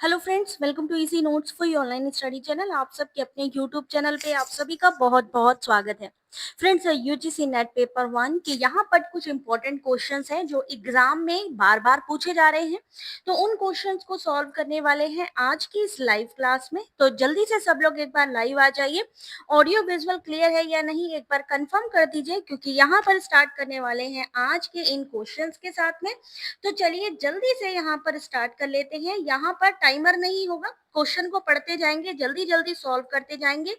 Hello friends, welcome to easy notes for your online study channel. आप सबके अपने YouTube channel पे आप सभी का बहुत बहुत स्वागत है। फ्रेंड्स, यूजीसी नेट पेपर 1 के यहाँ पर कुछ इंपॉर्टेंट क्वेश्चंस हैं जो एग्जाम में बार बार पूछे जा रहे हैं। तो उन क्वेश्चंस को सॉल्व करने वाले हैं आज की इस लाइव क्लास में। तो जल्दी से सब लोग एक बार लाइव आ जाइए। ऑडियो विजुअल क्लियर है या नहीं एक बार कंफर्म कर दीजिए, क्योंकि यहाँ पर स्टार्ट करने वाले हैं आज के इन क्वेश्चंस के साथ में। तो चलिए जल्दी से यहाँ पर स्टार्ट कर लेते हैं। यहाँ पर टाइमर नहीं होगा, क्वेश्चन को पढ़ते जाएंगे, जल्दी जल्दी सॉल्व करते जाएंगे,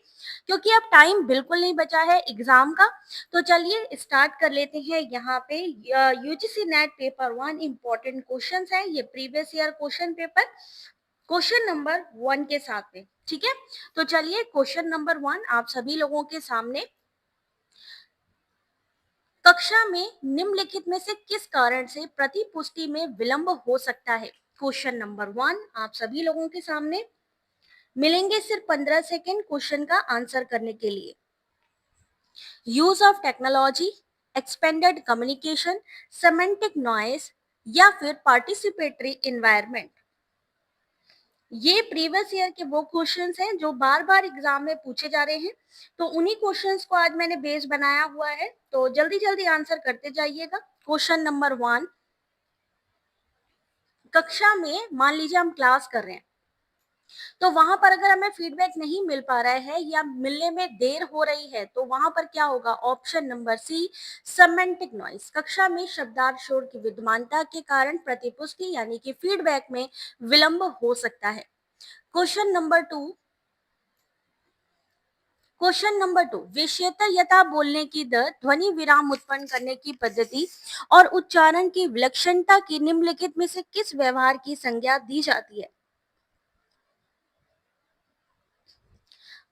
क्योंकि अब टाइम बिल्कुल नहीं बचा है एग्जाम का। तो चलिए स्टार्ट कर लेते हैं। यहाँ पे UGC net paper 1 important question है, ये previous year question paper question number 1 के साथ में। ठीक है, तो चलिए क्वेश्चन नंबर 1 आप सभी लोगों के सामने। कक्षा में निम्नलिखित में से किस कारण से प्रतिपुष्टि में विलंब हो सकता है? क्वेश्चन नंबर 1 आप सभी लोगों के सामने। मिलेंगे सिर्फ 15 सेकेंड क्वेश्चन का आंसर करने के लिए। Use of technology, expanded communication, semantic noise या फिर पार्टिसिपेटरी एनवायरनमेंट। ये प्रीवियस ईयर के वो क्वेश्चंस हैं जो बार बार एग्जाम में पूछे जा रहे हैं। तो उन्हीं क्वेश्चंस को आज मैंने बेस बनाया हुआ है, तो जल्दी जल्दी आंसर करते जाइएगा। क्वेश्चन नंबर 1, कक्षा में मान लीजिए हम क्लास कर रहे हैं, तो वहां पर अगर हमें फीडबैक नहीं मिल पा रहा है या मिलने में देर हो रही है, तो वहां पर क्या होगा? Option number C, semantic noise. कक्षा में शब्दार्थ शोर की विद्यमानता के कारण प्रतिपुष्टि यानी कि फीडबैक में विलंब हो सकता है। क्वेश्चन नंबर 2, विषयता यथा बोलने की दर, ध्वनि विराम उत्पन्न करने की पद्धति और उच्चारण की विलक्षणता की निम्नलिखित में से किस व्यवहार की संज्ञा दी जाती है?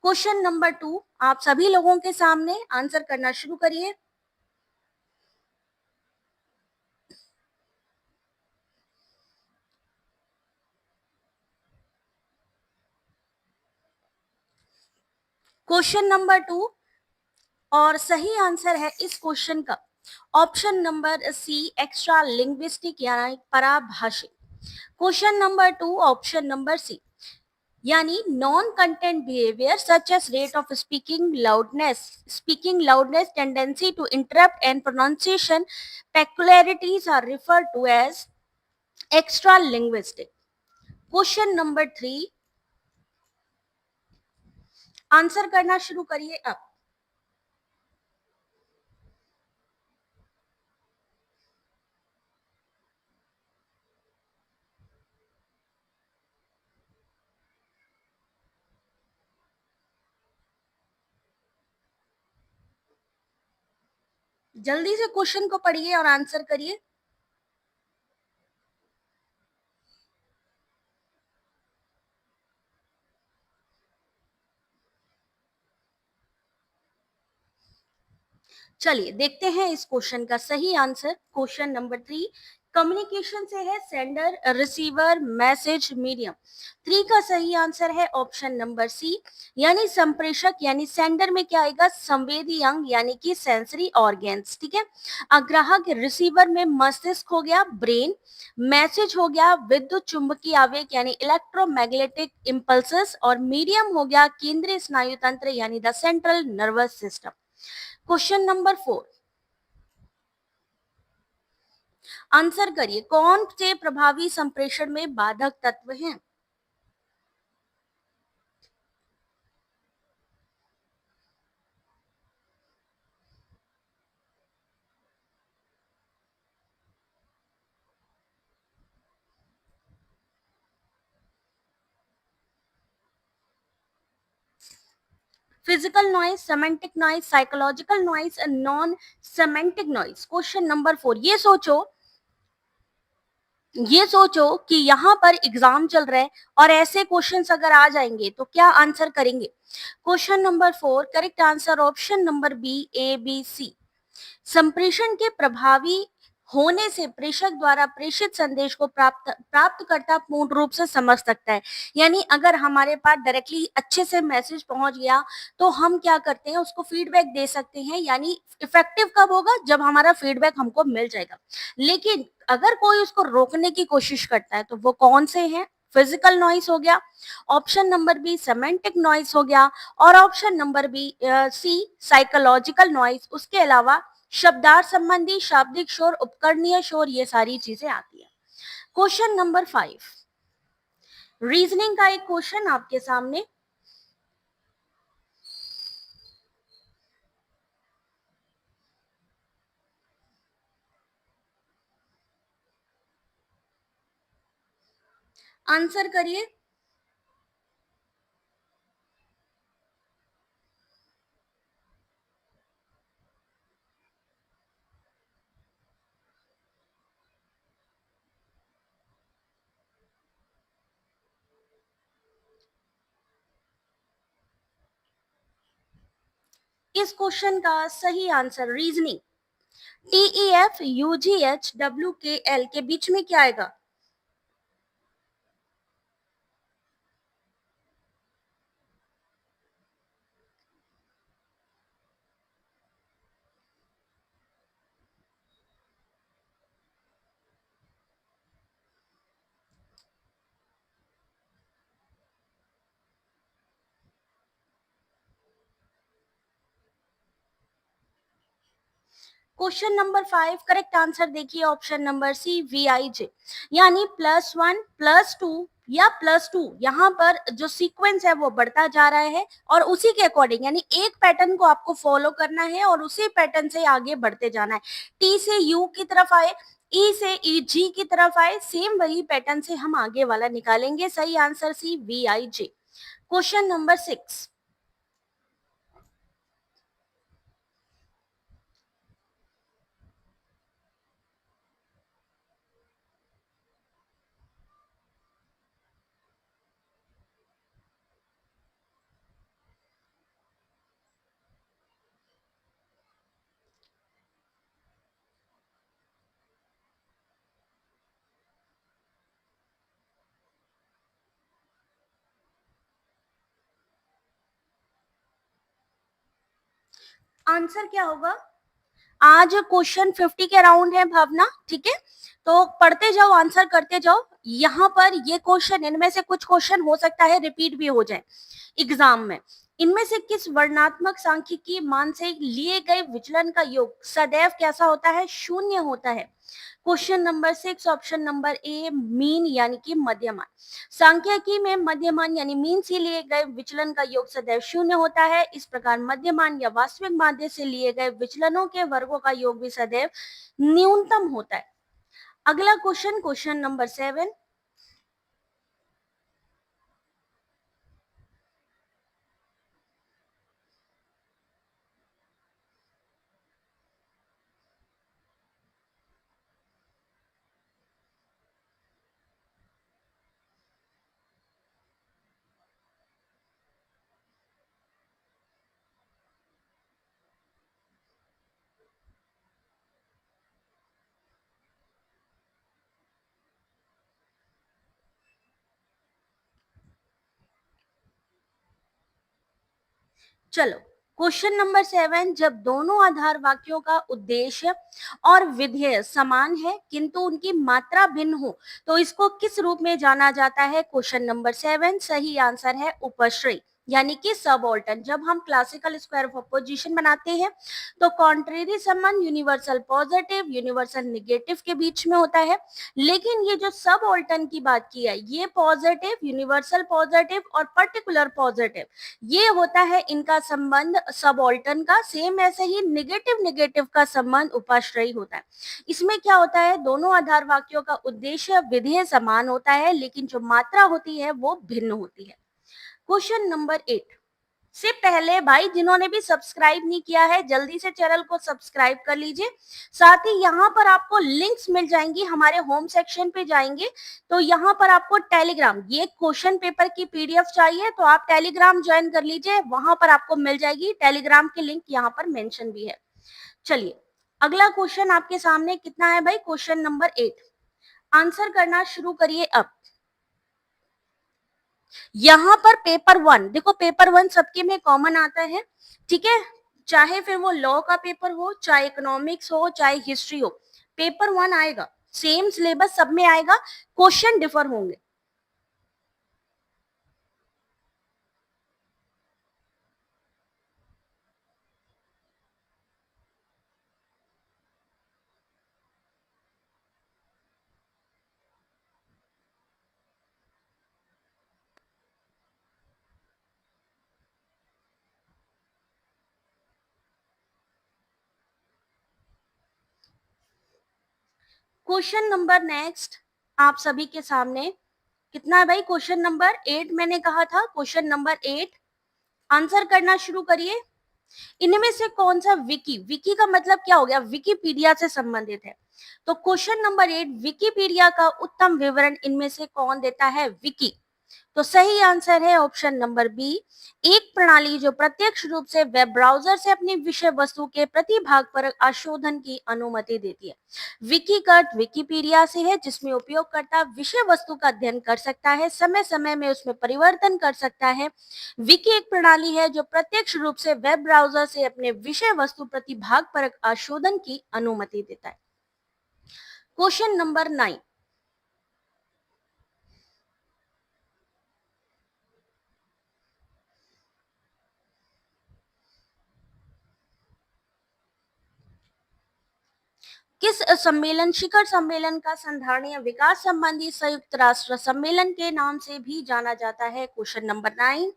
क्वेश्चन नंबर 2 आप सभी लोगों के सामने, आंसर करना शुरू करिए। क्वेश्चन नंबर 2 और सही आंसर है इस क्वेश्चन का option number C, extra linguistic यानी पराभाषिक। Question number 2 option number C, यानी non content behaviour such as rate of speaking loudness, tendency to interrupt and pronunciation peculiarities are referred to as extra linguistic. Question number 3, answer करना शुरू करिए अब। जल्दी से question को पढ़िए और आंसर करिए। चलिए देखते हैं इस क्वेश्चन का सही आंसर। क्वेश्चन नंबर 3 कम्युनिकेशन से है, सेंडर, रिसीवर, मैसेज, मीडियम। 3 का सही आंसर है ऑप्शन नंबर सी, यानी संप्रेषक यानी सेंडर में क्या आएगा? संवेदी अंग यानी कि सेंसरी ऑर्गेन्स। ठीक है, अग्राहक रिसीवर में मस्तिष्क हो गया, ब्रेन। मैसेज हो गया विद्युत चुंबकीय आवेग यानी इलेक्ट्रोमैग्नेटिक इंपल्सेस, और मीडियम हो गया केंद्रीय स्नायु तंत्र यानी the central nervous system. Question number 4, answer करिए कौन से प्रभावी संप्रेषण में बाधक तत्व हैं? Physical noise, semantic noise, psychological noise and non semantic noise. Question number 4, ये सोचो कि यहाँ पर एग्जाम चल रहा है और ऐसे क्वेश्चंस अगर आ जाएंगे तो क्या आंसर करेंगे? Question number 4 correct answer option number B, A B C. संप्रेषण के प्रभावी होने से प्रेषक द्वारा प्रेषित संदेश को प्राप्तकर्ता पूर्ण रूप से समझ सकता है। यानी अगर हमारे पास डायरेक्टली अच्छे से मैसेज पहुंच गया तो हम क्या करते हैं, उसको फीडबैक दे सकते हैं। यानी इफेक्टिव कब होगा? जब हमारा फीडबैक हमको मिल जाएगा। लेकिन अगर कोई उसको रोकने की कोशिश करता है तो वो कौन से हैं? फिजिकल नॉइस हो गया, option number B semantic noise हो गया, और option number B C psychological noise. उसके अलावा शब्दार्थ संबंधी शाब्दिक शोर, उपकरणीय शोर, ये सारी चीजें आती है। क्वेश्चन नंबर 5, रीजनिंग का एक क्वेश्चन आपके सामने। आंसर करिए। इस क्वेश्चन का सही answer reasoning, TEF UGH WKL के बीच में क्या आएगा? क्वेश्चन नंबर 5 करेक्ट आंसर देखिए ऑप्शन नंबर सी VIJ, यानी +1 +2 या +2, यहाँ पर जो सीक्वेंस है वो बढ़ता जा रहा है और उसी के अकॉर्डिंग, यानी एक पैटर्न को आपको फॉलो करना है और उसी पैटर्न से आगे बढ़ते जाना है। T से U की तरफ आए, E से EG की तरफ आए, सेम वही पैटर्न से हम आगे वाला निकालेंगे। सही answer C VIJ। Question number 6, answer क्या होगा? आज क्वेश्चन 50 के अराउंड है भावना, ठीक है, तो पढ़ते जाओ, आंसर करते जाओ। यहाँ पर ये क्वेश्चन, इनमें से कुछ क्वेश्चन हो सकता है रिपीट भी हो जाए एग्जाम में। इनमें से किस वर्णात्मक सांख्यिकी मान से लिए गए विचलन का योग सदैव कैसा होता है? शून्य होता है। क्वेश्चन नंबर 6 ऑप्शन नंबर ए मीन यानी कि मध्यमान। सांख्यिकी में मध्यमान यानी मीन से लिए गए विचलन का योग सदैव शून्य होता है। इस प्रकार मध्यमान या वास्तविक माध्य से लिए गए विचलनों के वर्गों का योग भी सदैव न्यूनतम होता है। अगला क्वेश्चन, क्वेश्चन नंबर 7, चलो क्वेश्चन नंबर 7, जब दोनों आधार वाक्यों का उद्देश्य और विधेय समान है किंतु उनकी मात्रा भिन्न हो तो इसको किस रूप में जाना जाता है? क्वेश्चन नंबर 7 सही आंसर है उपश्रय, यानी कि सबऑल्टर्न। जब हम क्लासिकल स्क्वायर ऑफ अपोजिशन बनाते हैं तो कॉन्ट्रेरी संबंध यूनिवर्सल पॉजिटिव यूनिवर्सल निगेटिव के बीच में होता है, लेकिन ये जो सबऑल्टर्न की बात की है, ये पॉजिटिव यूनिवर्सल पॉजिटिव और पर्टिकुलर पॉजिटिव, ये होता है इनका संबंध सबऑल्टर्न का। सेम ऐसे ही निगेटिव निगेटिव का संबंध उपाश्रयी होता है। इसमें क्या होता है, दोनों आधार वाक्यों का उद्देश्य विधेय समान होता है लेकिन जो मात्रा होती है वो भिन्न होती है। क्वेश्चन नंबर 8 से पहले भाई जिन्होंने भी सब्सक्राइब नहीं किया है जल्दी से चैनल को सब्सक्राइब कर लीजिए। साथ ही यहाँ पर आपको लिंक्स मिल जाएंगी, हमारे होम सेक्शन पे जाएंगे तो यहाँ पर आपको टेलीग्राम, ये क्वेश्चन पेपर की PDF चाहिए तो आप टेलीग्राम ज्वाइन कर लीजिए, वहां पर आपको मिल जाएगी। टेलीग्राम की लिंक यहाँ पर मेंशन भी है। चलिए अगला क्वेश्चन आपके सामने कितना है भाई? क्वेश्चन नंबर 8, आंसर करना शुरू करिए अब। यहाँ पर पेपर 1 देखो, पेपर 1 सबके में कॉमन आता है, ठीक है, चाहे फिर वो लॉ का पेपर हो, चाहे इकोनॉमिक्स हो, चाहे हिस्ट्री हो, पेपर 1 आएगा, सेम सिलेबस सब में आएगा, क्वेश्चन डिफर होंगे। क्वेश्चन नंबर नेक्स्ट आप सभी के सामने कितना है भाई? क्वेश्चन नंबर 8 मैंने कहा था। क्वेश्चन नंबर 8 आंसर करना शुरू करिए। इनमें से कौन सा विकी, विकी का मतलब क्या हो गया? विकिपीडिया से संबंधित है। तो क्वेश्चन नंबर 8 विकिपीडिया का उत्तम विवरण इनमें से कौन देता है? विकी। तो सही आंसर है ऑप्शन नंबर बी, एक प्रणाली जो प्रत्यक्ष रूप से वेब ब्राउजर से अपनी विषय वस्तु के प्रति भाग पर आशोधन की अनुमति देती है। विकी का अर्थ विकिपीडिया से है, जिसमें उपयोगकर्ता विषय वस्तु का अध्ययन कर सकता है, समय समय में उसमें परिवर्तन कर सकता है। विकी एक प्रणाली है जो प्रत्यक्ष रूप से वेब ब्राउजर से अपने विषय वस्तु प्रति भाग पर आशोधन की अनुमति देता है। क्वेश्चन नंबर 9 किस सम्मेलन, शिखर सम्मेलन का संधारणीय विकास संबंधी संयुक्त राष्ट्र सम्मेलन के नाम से भी जाना जाता है? Question number 9।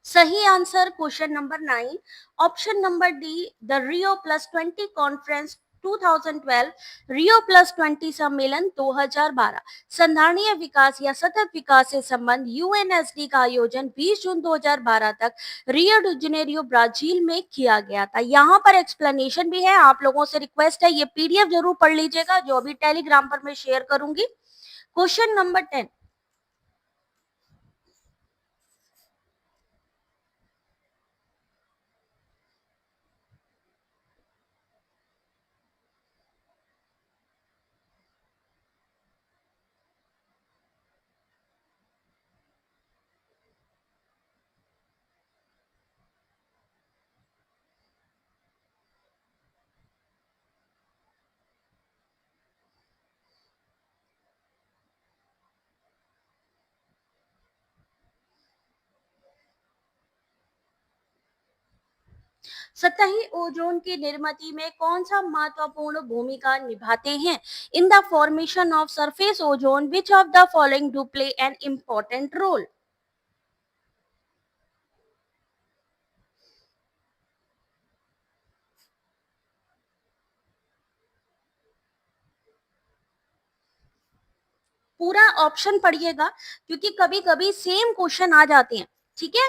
सही answer question number 9 option number D, the Rio plus 20 conference 2012, Rio plus 20 सम्मेलन 2012। संधारणीय विकास या सतत विकास से संबंध यूएनएसडी का आयोजन 20 जून 2012 तक रियो डी जेनेरियो ब्राजील में किया गया था। यहाँ पर एक्सप्लेनेशन भी है, आप लोगों से रिक्वेस्ट है ये पीडीएफ जरूर पढ़ लीजिएगा जो अभी टेलीग्राम पर मैं शेयर करूंगी। क्वेश्चन नंबर 10 सतही ओजोन की निर्मित में कौन सा महत्वपूर्ण भूमिका निभाते हैं? In the formation of surface ozone which of the following do play an important role? पूरा ऑप्शन पढ़िएगा क्योंकि कभी कभी सेम क्वेश्चन आ जाते हैं। ठीक है,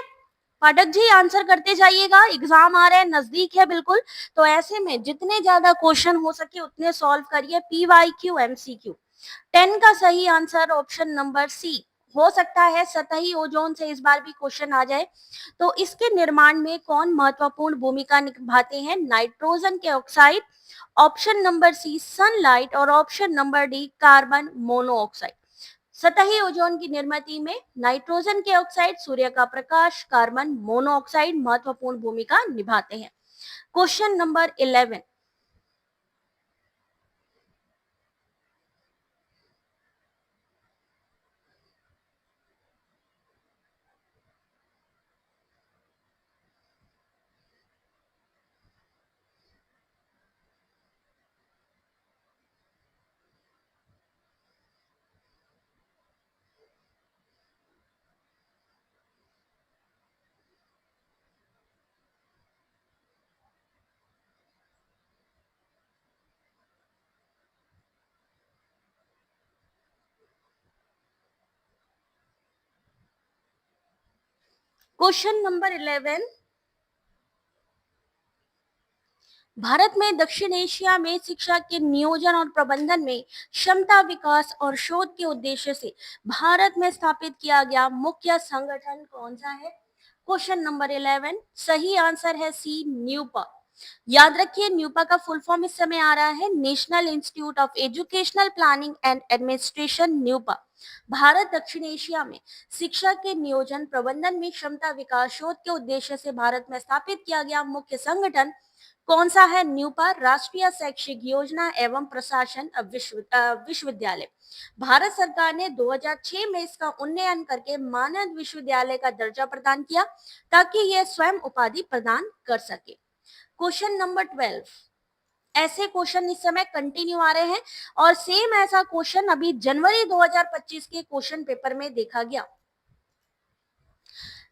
पाठक जी आंसर करते जाइएगा, एग्जाम आ रहा है, नजदीक है बिल्कुल। तो ऐसे में जितने ज्यादा क्वेश्चन हो सके उतने सॉल्व करिए, पीवाईक्यू एमसीक्यू। 10 का सही आंसर ऑप्शन नंबर सी। हो सकता है सतही ओजोन से इस बार भी क्वेश्चन आ जाए। तो इसके निर्माण में कौन महत्वपूर्ण भूमिका निभाते हैं? नाइट्रोजन के oxide, option number C sunlight और option number D carbon monoxide. सतही ओजोन की निर्मित में नाइट्रोजन के ऑक्साइड, सूर्य का प्रकाश, कार्बन मोनोऑक्साइड महत्वपूर्ण भूमिका निभाते हैं। Question number 11 question number 11 Bharat में दक्षिण एशिया में शिक्षा के नियोजन और प्रबंधन में क्षमता विकास और शोध के उद्देश्य से भारत में स्थापित किया गया मुख्य संगठन कौन सा है? क्वेश्चन नंबर 11 सही आंसर है सी न्यूपा। याद रखिए न्यूपा का फुल फॉर्म इस समय आ रहा है national institute of educational planning and administration NUEPA. Bharat दक्षिण एशिया में शिक्षा के नियोजन प्रबंधन में क्षमता विकास शोध के उद्देश्य से भारत में स्थापित किया गया मुख्य संगठन कौन सा है? न्यूपा राष्ट्रीय शैक्षिक योजना एवं प्रशासन विश्वविद्यालय। भारत सरकार ने 2006 में इसका उन्नयन करके मानद विश्वविद्यालय का दर्जा प्रदान किया ताकि यह स्वयं उपाधि प्रदान कर सके। क्वेश्चन नंबर 12, ऐसे क्वेश्चन इस समय कंटिन्यू आ रहे हैं और सेम ऐसा क्वेश्चन अभी जनवरी 2025 के क्वेश्चन पेपर में देखा गया।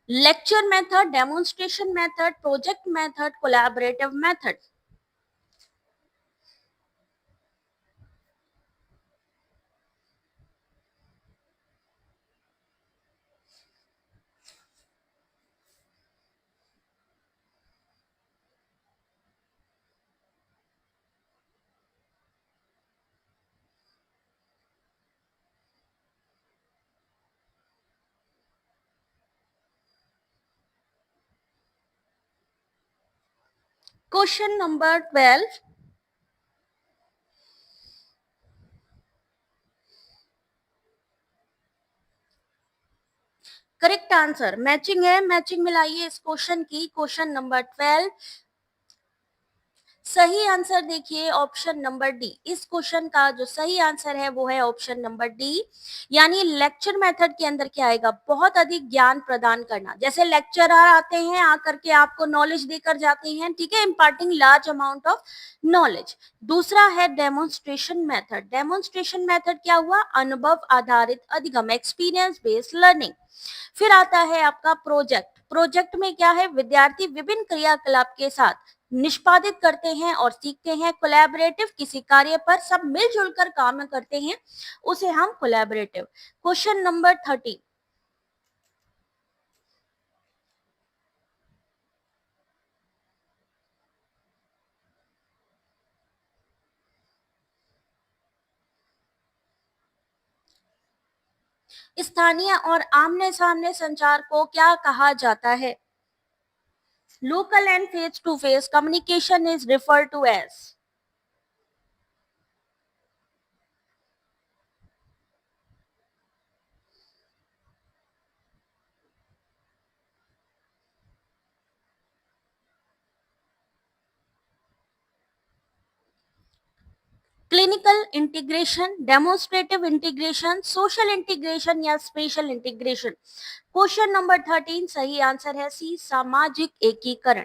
Lecture method, demonstration method, project method, collaborative method. Question number 12, correct answer matching है, मैचिंग मिलाइए इस क्वेश्चन की। क्वेश्चन नंबर 12 सही आंसर देखिए ऑप्शन नंबर डी। इस क्वेश्चन का जो सही आंसर है वो है ऑप्शन नंबर डी, यानी लेक्चर मेथड के अंदर क्या आएगा? बहुत अधिक ज्ञान प्रदान करना। जैसे लेक्चरर आते हैं, आकर के आपको नॉलेज देकर जाते हैं, ठीक है, imparting large amount of knowledge. दूसरा है डेमोन्स्ट्रेशन मेथड। डेमोन्स्ट्रेशन मेथड क्या हुआ? अनुभव आधारित अधिगम, एक्सपीरियंस बेस्ड लर्निंग। फिर आता है आपका प्रोजेक्ट। प्रोजेक्ट में क्या है? विद्यार्थी विभिन्न क्रियाकलाप के साथ निष्पादित करते हैं और सीखते हैं। कोलैबोरेटिव, किसी कार्य पर सब मिलजुल कर काम करते हैं, उसे हम कोलैबोरेटिव। क्वेश्चन नंबर 30, स्थानीय और आमने सामने संचार को क्या कहा जाता है? Local and face to face communication is refer to as. Clinical integration, demonstrative integration, social integration या स्पेशल इंटीग्रेशन। क्वेश्चन नंबर 13 सही आंसर है सी, सामाजिक एकीकरण।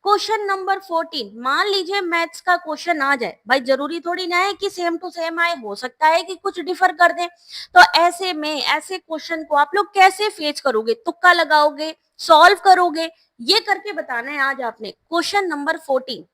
क्वेश्चन नंबर 14, मान लीजिए मैथ्स का क्वेश्चन आ जाए, भाई जरूरी थोड़ी ना है कि सेम टू सेम आए, हो सकता है कि कुछ डिफर कर दें। तो ऐसे में ऐसे क्वेश्चन को आप लोग कैसे फेस करोगे? तुक्का लगाओगे, सॉल्व करोगे, ये करके बताना है आज आपने। क्वेश्चन नंबर 14,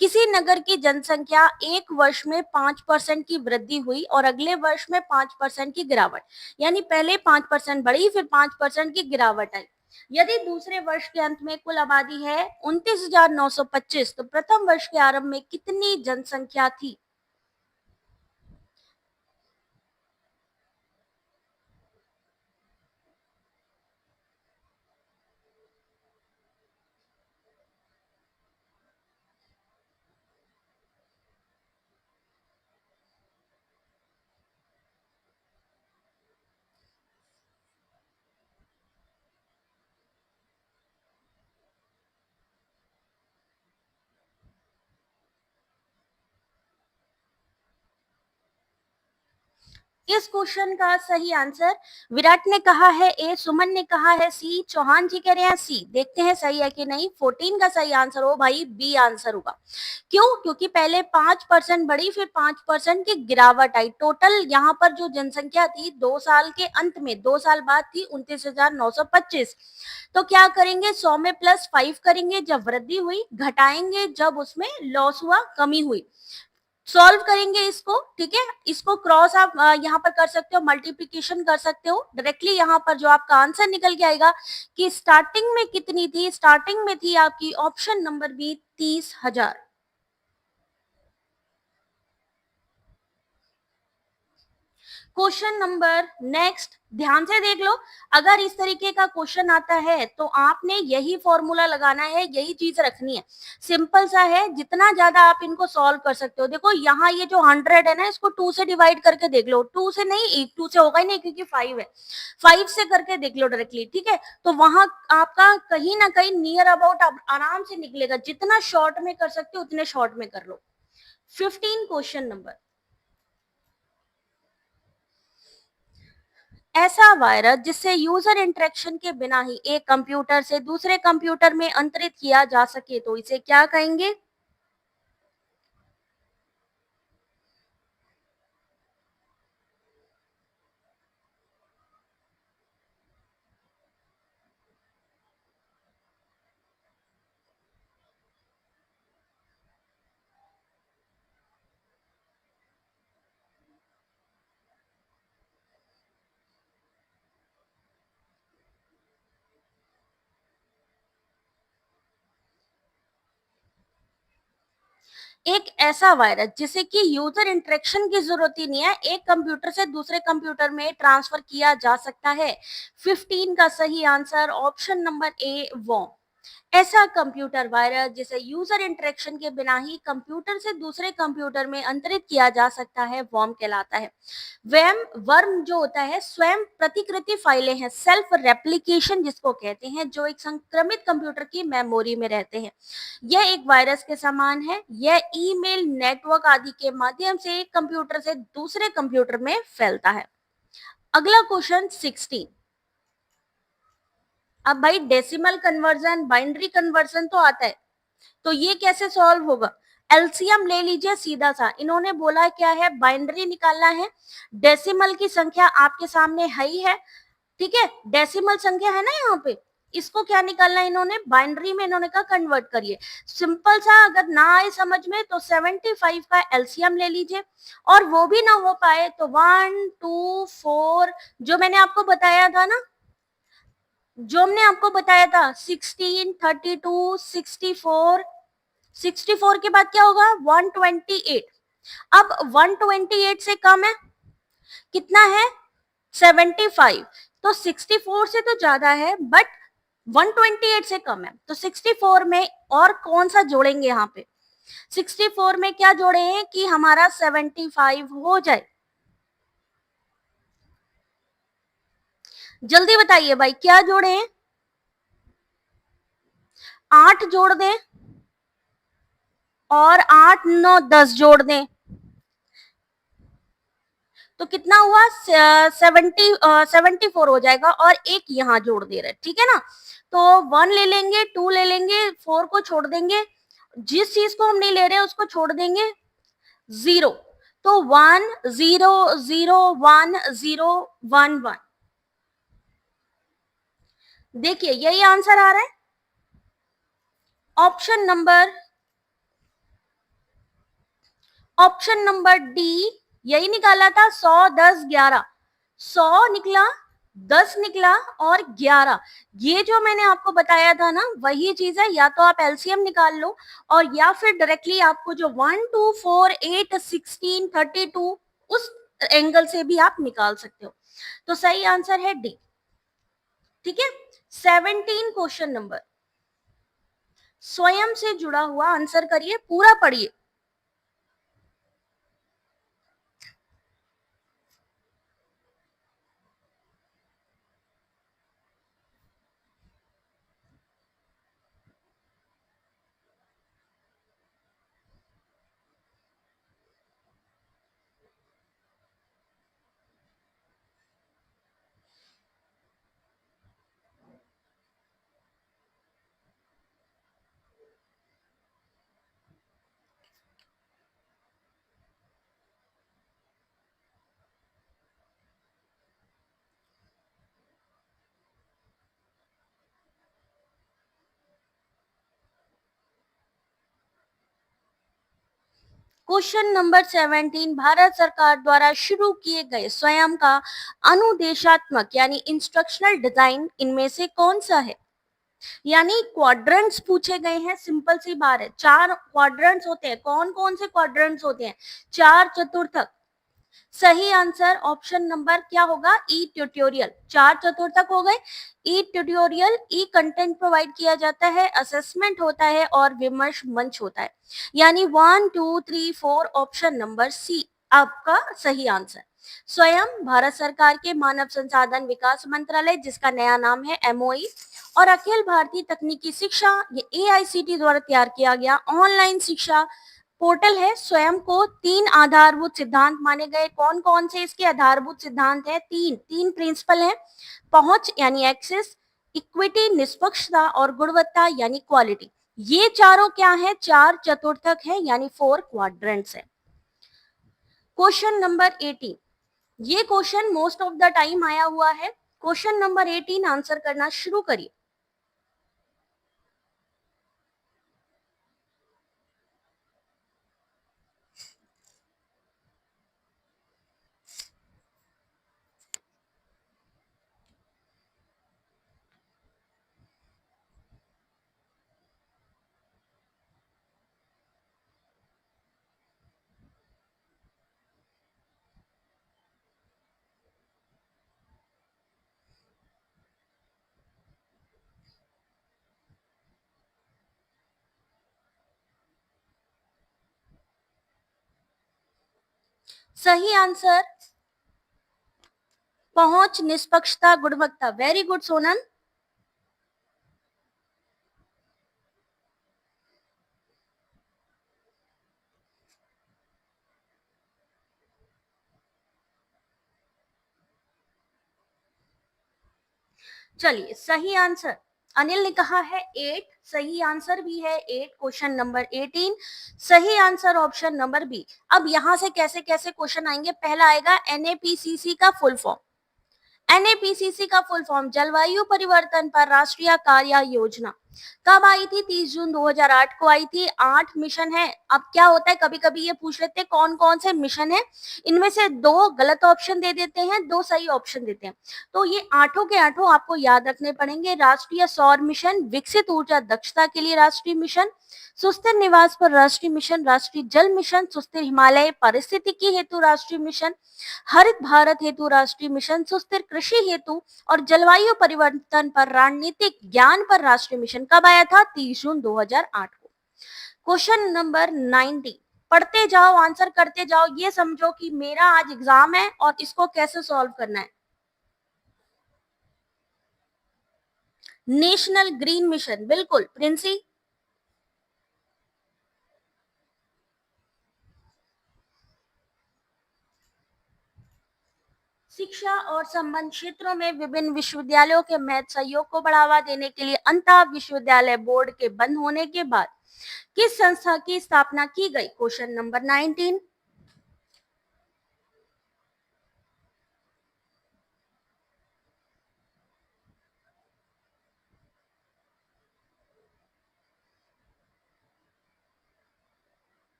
किसी नगर की जनसंख्या एक वर्ष में 5% की वृद्धि हुई और अगले वर्ष में 5% की गिरावट, यानी पहले 5% बढ़ी फिर 5% की गिरावट आई। यदि दूसरे वर्ष के अंत में कुल आबादी है 29,925, तो प्रथम वर्ष के आरंभ में कितनी जनसंख्या थी? इस क्वेश्चन का सही आंसर विराट ने कहा है ए, सुमन ने कहा है सी, चौहान जी कह रहे हैं सी। देखते हैं सही है कि नहीं। 14 का सही आंसर हो भाई बी आंसर होगा। क्यों? क्योंकि पहले 5% बढ़ी फिर 5% की गिरावट आई। टोटल यहाँ पर जो जनसंख्या थी 2 साल के अंत में, 2 साल बाद थी 29,925। तो क्या करेंगे? 100 में +5 करेंगे जब वृद्धि हुई, घटाएंगे जब उसमें लॉस हुआ, कमी हुई। सॉल्व करेंगे इसको, ठीक है। इसको क्रॉस आप यहाँ पर कर सकते हो, मल्टीप्लीकेशन कर सकते हो डायरेक्टली। यहाँ पर जो आपका आंसर निकल के आएगा कि स्टार्टिंग में कितनी थी? स्टार्टिंग में थी आपकी option number B 30,000। Question number next, ध्यान से देख लो। अगर इस तरीके का क्वेश्चन आता है तो आपने यही फॉर्मूला लगाना है, यही चीज रखनी है। सिंपल सा है, जितना ज्यादा आप इनको सॉल्व कर सकते हो। देखो यहाँ ये जो 100 है ना, इसको 2 से डिवाइड करके देख लो। 2 से नहीं, 2 से होगा ही नहीं क्योंकि 5 है। 5 से करके देख लो डायरेक्टली, ठीक है। तो वहां आपका कहीं ना कहीं नियर अबाउट आराम से निकलेगा। जितना शॉर्ट में कर सकते हो उतने शॉर्ट में कर लो। 15 क्वेश्चन नंबर, ऐसा वायरस जिससे यूजर इंटरेक्शन के बिना ही एक कंप्यूटर से दूसरे कंप्यूटर में अंतरित किया जा सके तो इसे क्या कहेंगे? एक ऐसा वायरस जिसे कि यूजर इंटरेक्शन की जरूरत ही नहीं है, एक कंप्यूटर से दूसरे कंप्यूटर में ट्रांसफर किया जा सकता है। 15 का सही answer option number A, worm. ऐसा कंप्यूटर वायरस जिसे यूजर इंटरेक्शन के बिना ही कंप्यूटर से दूसरे कंप्यूटर में अंतरित किया जा सकता है, वर्म कहलाता है। वैम वर्म जो होता है, स्वयं प्रतिकृति फाइलें हैं, सेल्फ रेप्लिकेशन जिसको कहते हैं, जो एक संक्रमित कंप्यूटर की मेमोरी में रहते हैं। यह एक वायरस के समान है। यह ईमेल, नेटवर्क आदि के माध्यम से एक कंप्यूटर से दूसरे कंप्यूटर में फैलता है। अगला क्वेश्चन 16। अब भाई डेसिमल कन्वर्जन, बाइनरी कन्वर्जन तो आता है, तो ये कैसे सॉल्व होगा? एलसीएम ले लीजिए सीधा सा। इन्होंने बोला क्या है, बाइनरी निकालना है। डेसिमल की संख्या आपके सामने है ही है, ठीक है। डेसिमल संख्या है ना यहाँ पे, इसको क्या निकालना है इन्होंने, बाइनरी में इन्होंने कहा कन्वर्ट करिए। सिंपल सा, अगर ना आए समझ में तो 75 का एलसीएम ले लीजिए, और वो भी ना हो पाए तो 1 2 4 जो मैंने आपको बताया था ना, जो हमने आपको बताया था 16 32 64, 64 के बाद क्या होगा 128। अब 128 से कम है, कितना है 75। तो 64 से तो ज्यादा है बट 128 से कम है, तो 64 में और कौन सा जोड़ेंगे यहाँ पे? 64 में क्या जोड़े हैं कि हमारा 75 हो जाए? जल्दी बताइए भाई, क्या जोड़े हैं? 8 जोड़ दें, और 8 9 10 जोड़ दें, तो कितना हुआ 74 हो जाएगा, और एक यहाँ जोड़ दे रहे, ठीक है ना। तो 1 ले लेंगे, 2 ले लेंगे, 4 को छोड़ देंगे, जिस चीज को हम नहीं ले रहे उसको छोड़ देंगे, 0। तो 1 0 0 1 0 1 1। देखिए यही आंसर आ रहा है। Option number option number D, यही निकाला था। 100 10 11, 100 निकला, 10 निकला और 11। ये जो मैंने आपको बताया था ना, वही चीज है। या तो आप एलसीएम निकाल लो, और या फिर डायरेक्टली आपको जो 1 2 4 8 16 32 उस एंगल से भी आप निकाल सकते हो। तो सही आंसर है डी, ठीक है। 17 क्वेश्चन नंबर, स्वयं से जुड़ा हुआ आंसर करिए, पूरा पढ़िए। क्वेश्चन नंबर 17, भारत सरकार द्वारा शुरू किए गए स्वयं का अनुदेशात्मक यानी इंस्ट्रक्शनल डिजाइन इनमें से कौन सा है? यानी क्वाड्रेंट्स पूछे गए हैं। सिंपल सी बात है, 4 क्वाड्रेंट्स होते हैं। कौन कौन से क्वाड्रेंट्स होते हैं? 4 चतुर्थक, सही आंसर ऑप्शन नंबर क्या होगा? ई ट्यूटोरियल। 4 चतुर्थक हो गए। ई ट्यूटोरियल, ई कंटेंट प्रोवाइड किया जाता है, असेसमेंट होता है और विमर्श मंच होता है। यानी 1 2 3 4 ऑप्शन नंबर सी आपका सही आंसर। स्वयं भारत सरकार के मानव संसाधन विकास मंत्रालय, जिसका नया नाम है एमओई, और अखिल भारतीय तकनीकी शिक्षा, ये एआईसीटी द्वारा तैयार किया गया ऑनलाइन शिक्षा पोर्टल है। स्वयं को 3 आधारभूत सिद्धांत माने गए। कौन कौन से इसके आधारभूत सिद्धांत है? तीन तीन प्रिंसिपल है। पहुंच यानी एक्सेस, इक्विटी निष्पक्षता और गुणवत्ता यानी क्वालिटी। ये चारों क्या है? 4 चतुर्थक है यानी 4 क्वाड्रेंट्स है। क्वेश्चन नंबर 18, ये question most of the time आया हुआ है। क्वेश्चन नंबर 18 आंसर करना शुरू करिए। सही आंसर पहुंच, निष्पक्षता, गुणवत्ता। Very good Sonal. चलिए, सही आंसर अनिल ने कहा है 8। सही आंसर भी है 8। क्वेश्चन नंबर 18 सही आंसर ऑप्शन नंबर बी। अब यहां से कैसे कैसे क्वेश्चन आएंगे? पहला आएगा एनएपीसीसी का फुल फॉर्म। एनएपीसीसी का फुल फॉर्म जलवायु परिवर्तन पर राष्ट्रीय कार्य योजना। कब आई थी? 30 जून 2008 को आई थी। 8 मिशन है। अब क्या होता है, कभी कभी ये पूछ लेते हैं कौन कौन से मिशन है, इनमें से 2 गलत ऑप्शन दे देते हैं, 2 सही ऑप्शन देते हैं। तो ये आठों के आठों आपको याद रखने पड़ेंगे। राष्ट्रीय सौर मिशन, विकसित ऊर्जा दक्षता के लिए राष्ट्रीय मिशन, सुस्थिर निवास पर राष्ट्रीय मिशन, राष्ट्रीय जल मिशन, सुस्थिर हिमालय पारिस्थितिकी हेतु राष्ट्रीय मिशन, हरित भारत हेतु राष्ट्रीय मिशन, सुस्थिर कृषि हेतु और जलवायु परिवर्तन पर रणनीतिक ज्ञान पर राष्ट्रीय मिशन। कब आया था? 30 जून 2008 को। क्वेश्चन नंबर 90, पढ़ते जाओ, आंसर करते जाओ। ये समझो कि मेरा आज एग्जाम है और इसको कैसे सॉल्व करना है। नेशनल ग्रीन मिशन, बिल्कुल प्रिंसी। शिक्षा और संबंध क्षेत्रों में विभिन्न विश्वविद्यालयों के महत्व सहयोग को बढ़ावा देने के लिए अंतः विश्वविद्यालय बोर्ड के बंद होने के बाद किस संस्था की स्थापना की गई? Question number 19।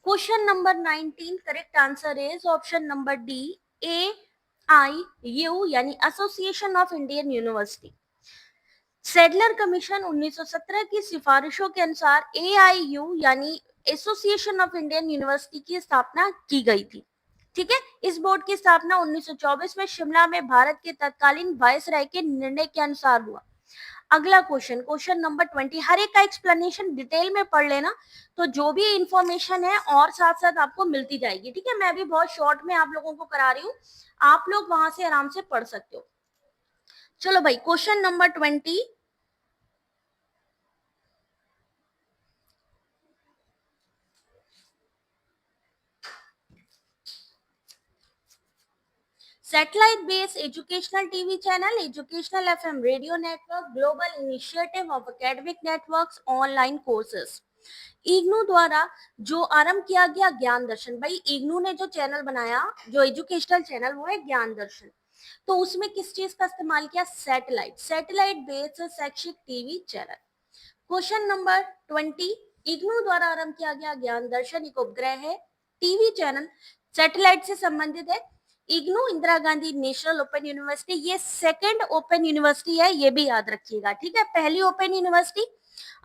Question number 19 correct answer is option number D, A I U यानी association of Indian university. Sadler commission 1917 की सिफारिशों के अनुसार एआईयू यानी एसोसिएशन ऑफ इंडियन यूनिवर्सिटी की स्थापना की गई थी। ठीक है, इस बोर्ड की स्थापना 1924 में शिमला में भारत के तत्कालीन वायसराय के निर्णय के अनुसार हुआ। अगला क्वेश्चन, क्वेश्चन नंबर 20, हर एक का एक्सप्लेनेशन डिटेल में पढ़ लेना, तो जो भी इंफॉर्मेशन है और साथ साथ आपको मिलती जाएगी। ठीक है, मैं भी बहुत शॉर्ट में आप लोगों को करा रही हूँ, आप लोग वहां से आराम से पढ़ सकते हो। चलो भाई, question number 20, satellite based educational TV channel, educational FM radio network, global initiative of academic networks, online courses। IGNOU द्वारा जो आरंभ किया गया ज्ञान दर्शन। भाई इग्नू ने जो चैनल बनाया, जो एजुकेशनल चैनल, वो है ज्ञान दर्शन। तो उसमें किस चीज का इस्तेमाल किया? सैटेलाइट बेस्ड शैक्षिक TV channel. Question number 20, IGNOU द्वारा आरंभ किया गया ज्ञान दर्शन एक उपग्रह है, टीवी चैनल, सैटेलाइट से संबंधित है। IGNOU Indira Gandhi national open university, ये सेकंड ओपन यूनिवर्सिटी है, ये भी याद रखिएगा, ठीक है। पहली ओपन यूनिवर्सिटी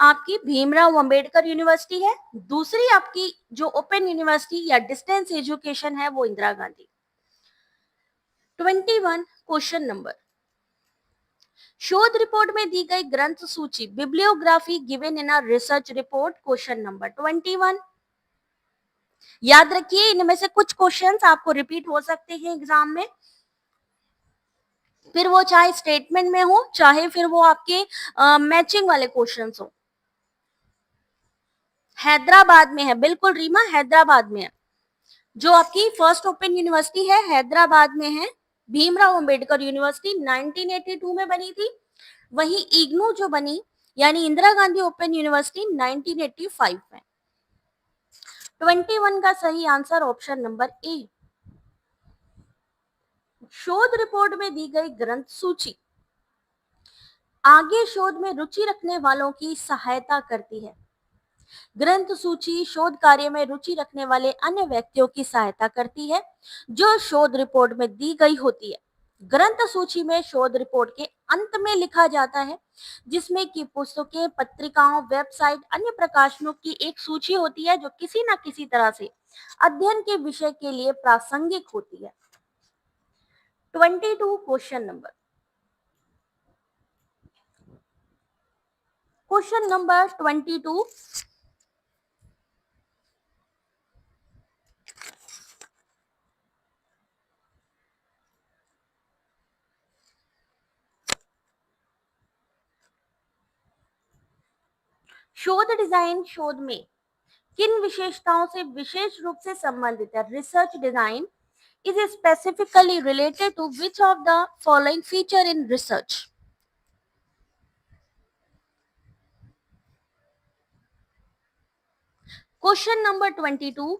आपकी भीमराव अंबेडकर यूनिवर्सिटी है, दूसरी आपकी जो ओपन यूनिवर्सिटी या डिस्टेंस एजुकेशन है वो इंदिरा गांधी। 21 क्वेश्चन नंबर, शोध रिपोर्ट में दी गई ग्रंथ सूची, bibliography given in a research report. Question number 21, याद रखिए इनमें से कुछ क्वेश्चंस आपको रिपीट हो सकते हैं एग्जाम में, फिर वो चाहे स्टेटमेंट में हो चाहे फिर वो आपके मैचिंग वाले क्वेश्चंस हो। हैदराबाद में है, बिल्कुल रीमा, हैदराबाद में है। जो आपकी फर्स्ट ओपन यूनिवर्सिटी है हैदराबाद में है। भीमराव अंबेडकर यूनिवर्सिटी 1982 में बनी थी, वहीं इग्नू जो बनी यानी इंदिरा गांधी ओपन यूनिवर्सिटी 1985 में। 21 का सही आंसर ऑप्शन नंबर ए। शोध रिपोर्ट में दी गई ग्रंथ सूची आगे शोध में रुचि रखने वालों की सहायता करती है। ग्रंथ सूची शोध कार्य में रुचि रखने वाले अन्य व्यक्तियों की सहायता करती है जो शोध रिपोर्ट में दी गई होती है। ग्रंथ सूची में शोध रिपोर्ट के अंत में लिखा जाता है, जिसमें कि पुस्तकें, पत्रिकाओं, वेबसाइट, अन्य प्रकाशनों की एक सूची होती है जो किसी न किसी तरह से अध्ययन के विषय के लिए प्रासंगिक होती है। 22 क्वेश्चन नंबर, क्वेश्चन नंबर 22, शोध डिजाइन शोध में किन विशेषताओं से विशेष रूप से संबंधित है। Research design is specifically related to which of the following feature in research? Question number 22,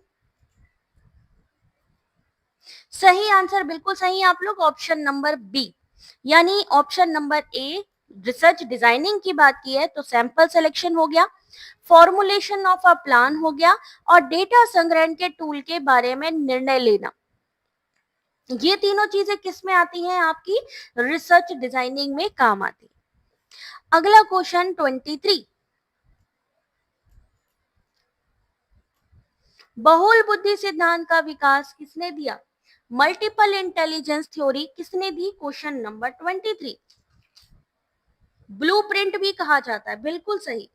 सही आंसर बिल्कुल सही आप लोग ऑप्शन नंबर बी, यानी ऑप्शन नंबर ए। रिसर्च डिजाइनिंग की बात की है तो सैंपल सिलेक्शन हो गया, फॉर्मुलेशन ऑफ अ प्लान हो गया, और डेटा संग्रहण के टूल के बारे में निर्णय लेना। ये तीनों चीजें किस में आती हैं, आपकी रिसर्च डिजाइनिंग में काम आती है। अगला क्वेश्चन 23, बहुल बुद्धि सिद्धांत का विकास किसने दिया। मल्टीपल इंटेलिजेंस थ्योरी किसने दी। क्वेश्चन नंबर 23, ब्लूप्रिंट भी कहा जाता है, बिल्कुल सही।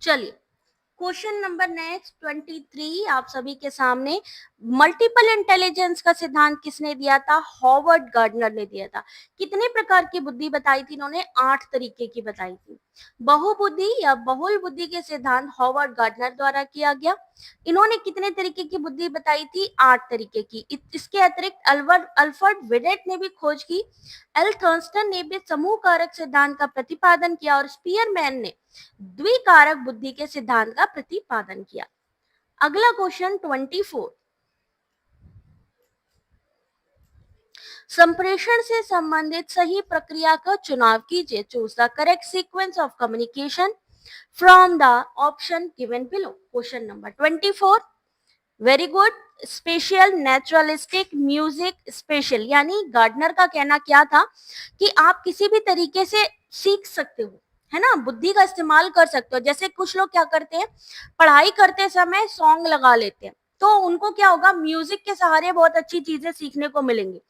चलिए क्वेश्चन नंबर नेक्स्ट 23 आप सभी के सामने, मल्टीपल इंटेलिजेंस का सिद्धांत किसने दिया था। हॉवर्ड गार्डनर ने दिया था। कितने प्रकार की बुद्धि बताई थी इन्होंने, 8 तरीके की बताई थी। बहुबुद्धि या बहुल बुद्धि के सिद्धांत हॉवर्ड गार्डनर द्वारा किया गया। इन्होंने कितने तरीके की बुद्धि बताई थी, 8 तरीके की। इसके अतिरिक्त अल्फ्रेड विडेट ने भी खोज की, एल थर्स्टन ने भी समूह कारक सिद्धांत का प्रतिपादन किया, और स्पीयरमैन ने द्विकारक बुद्धि के सिद्धांत का प्रतिपादन किया। अगला क्वेश्चन 24, संप्रेषण से संबंधित सही प्रक्रिया का चुनाव कीजिए। Choose the correct sequence of communication from the option given below. Question number 24, very good. Special, naturalistic, music, special, यानी गार्डनर का कहना क्या था कि आप किसी भी तरीके से सीख सकते हो, है ना, बुद्धि का इस्तेमाल कर सकते हो। जैसे कुछ लोग क्या करते हैं, पढ़ाई करते समय सॉन्ग लगा लेते हैं, तो उनको क्या होगा, म्यूजिक के सहारे बहुत अच्छी चीजें सीखने को मिलेंगी।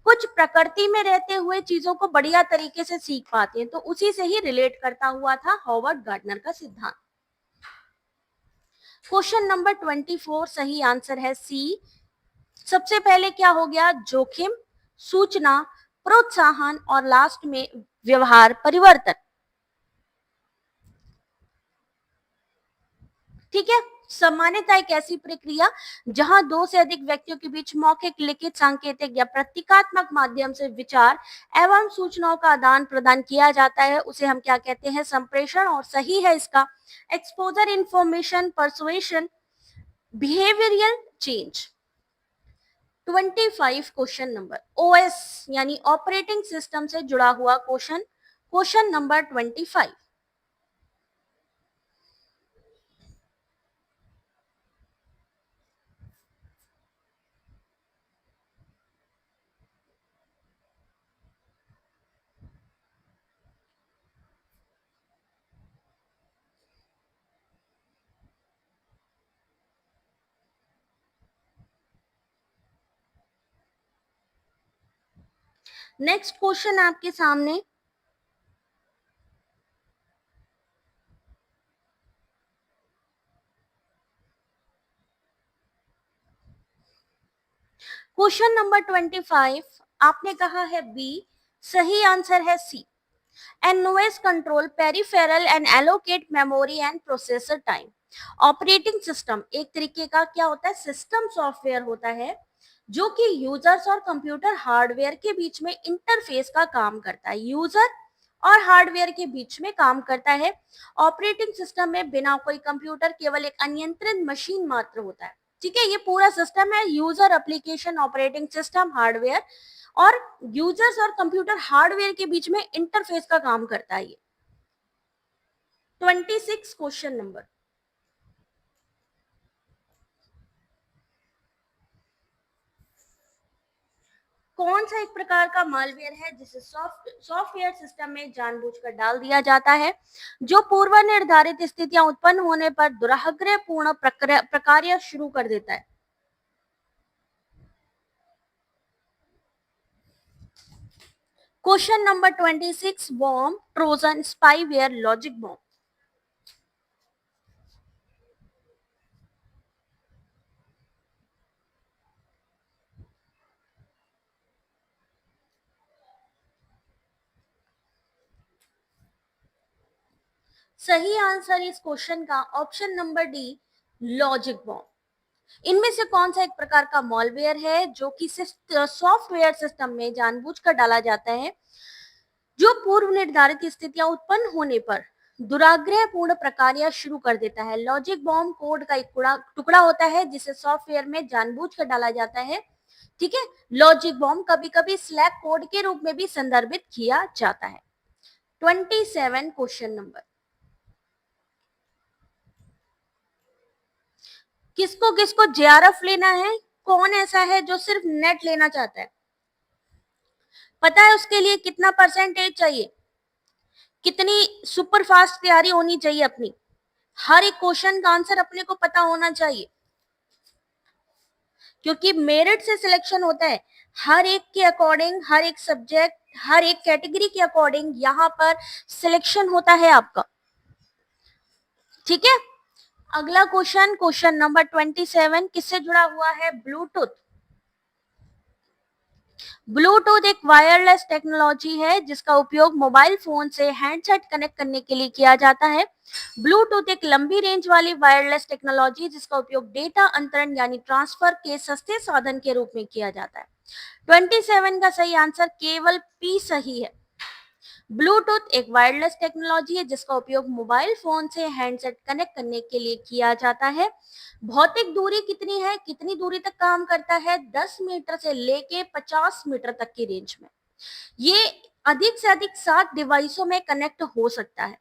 कुछ प्रकृति में रहते हुए चीजों को बढ़िया तरीके से सीख पाते हैं, तो उसी से ही रिलेट करता हुआ था हॉवर्ड गार्डनर का सिद्धांत। क्वेश्चन नंबर 24 सही आंसर है सी। सबसे पहले क्या हो गया, जोखिम, सूचना, प्रोत्साहन, और लास्ट में व्यवहार परिवर्तन। ठीक है, सामान्यतः एक ऐसी प्रक्रिया जहां दो से अधिक व्यक्तियों के बीच मौखिक, लिखित, सांकेतिक या प्रतीकात्मक माध्यम से विचार एवं सूचनाओं का आदान प्रदान किया जाता है, उसे हम क्या कहते हैं? संप्रेषण। और सही है इसका exposure, information, persuasion, behavioural change. 25 question number OS यानी ऑपरेटिंग सिस्टम से जुड़ा हुआ question, question number 25। Next question आपके सामने, क्वेश्चन नंबर 25 आपने कहा है बी, सही आंसर है C. NOS control peripheral and allocate memory and processor time. Operating system एक तरीके का क्या होता है? सिस्टम सॉफ्टवेयर होता है जो कि यूजर्स और कंप्यूटर हार्डवेयर के बीच में इंटरफेस का काम करता है। यूजर और हार्डवेयर के बीच में काम करता है। ऑपरेटिंग सिस्टम में बिना कोई कंप्यूटर केवल एक अनियंत्रित मशीन मात्र होता है। ठीक है, ये पूरा सिस्टम है user, application, operating system, hardware, और यूजर्स और कंप्यूटर हार्डवेयर के बीच में इंटरफेस का काम करता है ये। 26 क्वेश्चन नंबर, कौन सा एक प्रकार का मालवेयर है जिसे सॉफ्टवेयर सिस्टम में जानबूझकर डाल दिया जाता है, जो पूर्व निर्धारित स्थितियां उत्पन्न होने पर दुराग्रहपूर्ण प्रक्रिया शुरू कर देता है? Question number 26, bomb, Trojan, spyware, logic bomb. सही आंसर इस क्वेश्चन का option number D, logic bomb. इनमें से कौन सा एक प्रकार का मॉलवेयर है जो कि सॉफ्टवेयर सिस्टम में जानबूझकर डाला जाता है, जो पूर्व निर्धारित स्थितियां उत्पन्न होने पर दुराग्रहपूर्ण प्रक्रिया शुरू कर देता है? लॉजिक बॉम्ब कोड का एक टुकड़ा होता है जिसे सॉफ्टवेयर में जानबूझकर डाला जाता है। ठीक है, लॉजिक बॉम्ब कभी कभी स्लैक कोड के रूप में भी संदर्भित किया जाता है। 27 क्वेश्चन नंबर, किसको किसको जेआरएफ लेना है? कौन ऐसा है जो सिर्फ नेट लेना चाहता है? पता है उसके लिए कितना परसेंटेज चाहिए, कितनी सुपर फास्ट तैयारी होनी चाहिए अपनी? हर एक क्वेश्चन का आंसर अपने को पता होना चाहिए, क्योंकि मेरिट से सिलेक्शन होता है। हर एक के अकॉर्डिंग, हर एक सब्जेक्ट, हर एक कैटेगरी के अकॉर्डिंग यहाँ पर सिलेक्शन होता है आपका। ठीक है, अगला क्वेश्चन, क्वेश्चन नंबर 27 किससे जुड़ा हुआ है? ब्लूटूथ। ब्लूटूथ एक वायरलेस टेक्नोलॉजी है जिसका उपयोग मोबाइल फोन से हैंडसेट कनेक्ट करने के लिए किया जाता है। ब्लूटूथ एक लंबी रेंज वाली वायरलेस टेक्नोलॉजी जिसका उपयोग डेटा अंतरण यानी ट्रांसफर के सस्ते साधन के रूप में किया जाता है। 27 का सही आंसर केवल पी सही है। ब्लूटूथ एक वायरलेस टेक्नोलॉजी है जिसका उपयोग मोबाइल फोन से हैंडसेट कनेक्ट करने के लिए किया जाता है। भौतिक दूरी कितनी है, कितनी दूरी तक काम करता है? 10 मीटर से लेके 50 मीटर तक की रेंज में ये अधिक से अधिक 7 डिवाइसों में कनेक्ट हो सकता है।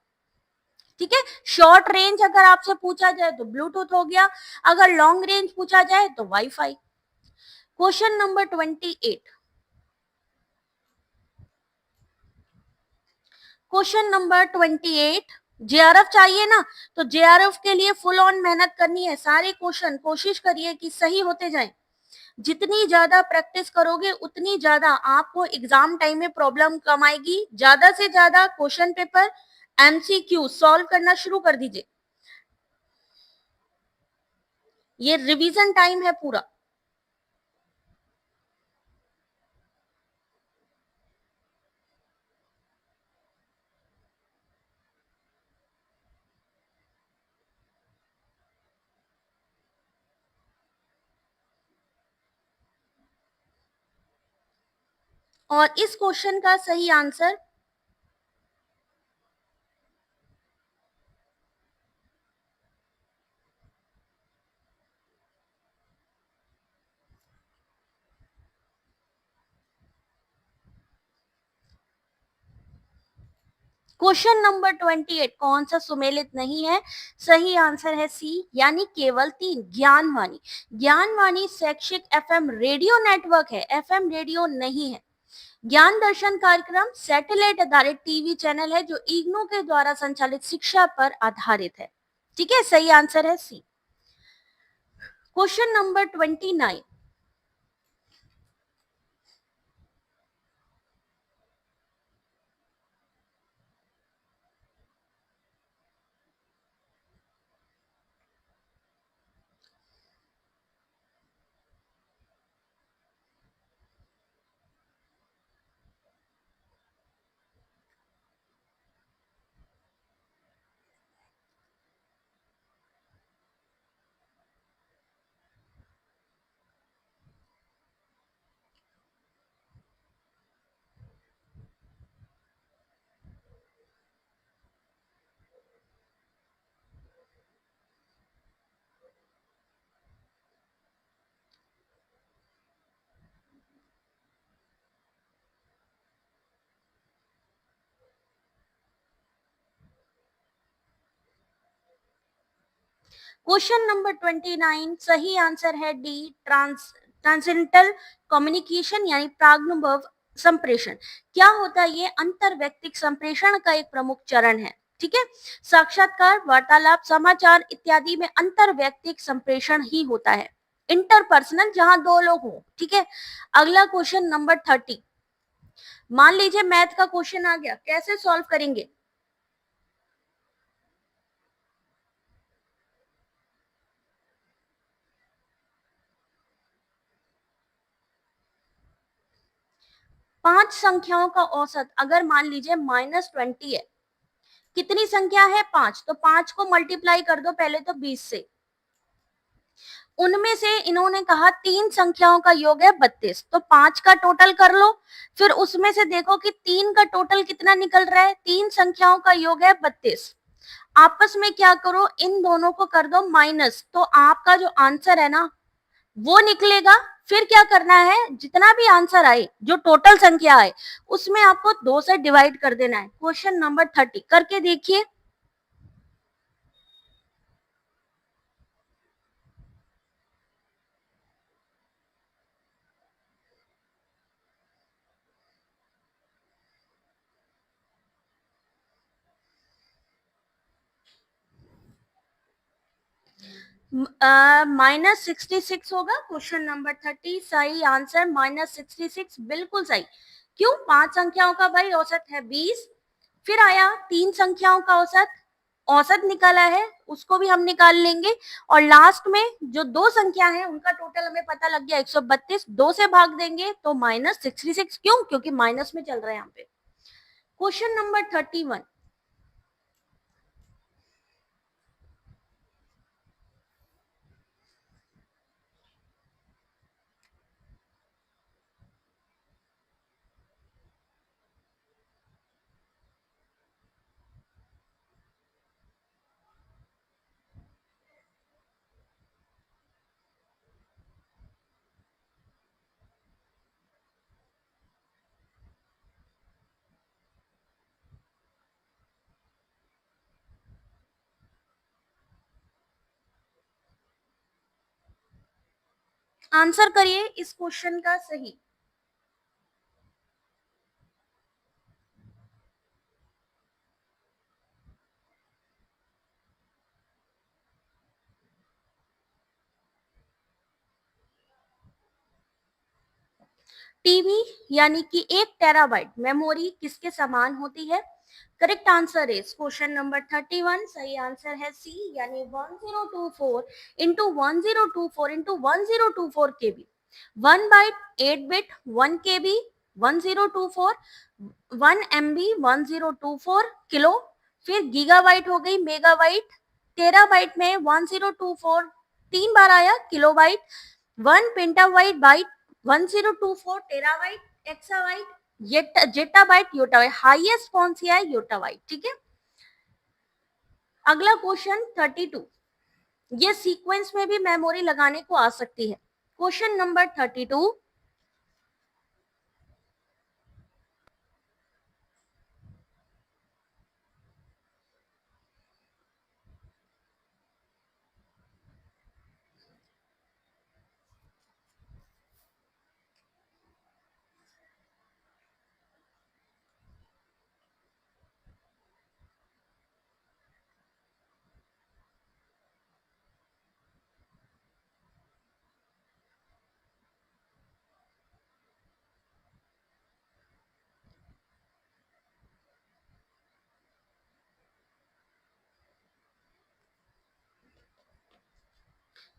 ठीक है, शॉर्ट रेंज अगर आपसे पूछा जाए तो ब्लूटूथ हो गया, अगर लॉन्ग रेंज पूछा जाए तो wifi. Question number 28, question number 28, JRF चाहिए ना, तो जेआरएफ के लिए फुल ऑन मेहनत करनी है। सारे क्वेश्चन कोशिश करिए कि सही होते जाएं। जितनी ज्यादा प्रैक्टिस करोगे उतनी ज्यादा आपको एग्जाम टाइम में प्रॉब्लम कम आएगी। ज्यादा से ज्यादा क्वेश्चन पेपर एमसीक्यू सॉल्व करना शुरू कर दीजिए। ये रिवीजन टाइम है पूरा। और इस क्वेश्चन का सही आंसर क्वेश्चन नंबर 28 कौन सा सुमेलित नहीं है? सही आंसर है सी, यानी केवल 3 ज्ञानवाणी। ज्ञानवाणी शैक्षिक एफएम रेडियो नेटवर्क है, एफएम रेडियो नहीं है। ज्ञान दर्शन कार्यक्रम सैटेलाइट आधारित टीवी चैनल है जो इग्नू के द्वारा संचालित शिक्षा पर आधारित है। ठीक है, सही आंसर है C. Question number 29। Question number 29 सही आंसर है डी, ट्रांसेंडेंटल कम्युनिकेशन यानी प्रागनुभव संप्रेषण। क्या होता है ये? अंतर व्यक्तिक संप्रेषण का एक प्रमुख चरण है। ठीक है, साक्षात्कार, वार्तालाप, समाचार इत्यादि में अंतर व्यक्तिक संप्रेषण ही होता है, इंटरपर्सनल, जहां दो लोग हों। ठीक है, अगला क्वेश्चन नंबर 30। मान लीजिए मैथ का क्वेश्चन आ गया, कैसे सॉल्व करेंगे? 5 संख्याओं का औसत अगर मान लीजिए -20 है, कितनी संख्या है? 5, तो 5 को मल्टीप्लाई कर दो पहले तो 20 से। उनमें से इन्होंने कहा 3 संख्याओं का योग है 32, तो 5 का टोटल कर लो, फिर उसमें से देखो कि 3 का टोटल कितना निकल रहा है। 3 संख्याओं का योग है 32, आपस में क्या करो, इन दोनों को कर दो माइनस, तो आपका जो आंसर है ना वो निकलेगा। फिर क्या करना है, जितना भी आंसर आए, जो टोटल संख्या आए, उसमें आपको 2 से डिवाइड कर देना है। क्वेश्चन नंबर 30 करके देखिए। -66 होगा क्वेश्चन नंबर 30। सही आंसर -66, बिल्कुल सही। क्यों? 5 संख्याओं का भाई औसत है 20, फिर आया 3 संख्याओं का औसत, औसत निकाला है, उसको भी हम निकाल लेंगे, और लास्ट में जो 2 संख्या है उनका टोटल हमें पता लग गया 132, 2 से भाग देंगे तो -66। क्यों? क्योंकि माइनस में चल रहा है यहाँ पे। Question number 31। आंसर करिए इस क्वेश्चन का सही। टीबी यानी कि 1 टेराबाइट मेमोरी किसके समान होती है? Correct answer is question number 31। सही आंसर है सी, यानी 1024 into 1024 into 1024 KB. 1 byte 8 bit 1 KB, 1024 1 MB 1024 kilo. फिर गीगाबाइट हो गई, मेगाबाइट, टेराबाइट में 1024 3 बार आया kilobyte, 1 petabyte byte 1024 terabyte exabyte, zettabyte, yottabyte, highest कौन सी है? Yottabyte. ठीक है, अगला क्वेश्चन 32, ये सीक्वेंस में भी मेमोरी लगाने को आ सकती है। क्वेश्चन नंबर 32,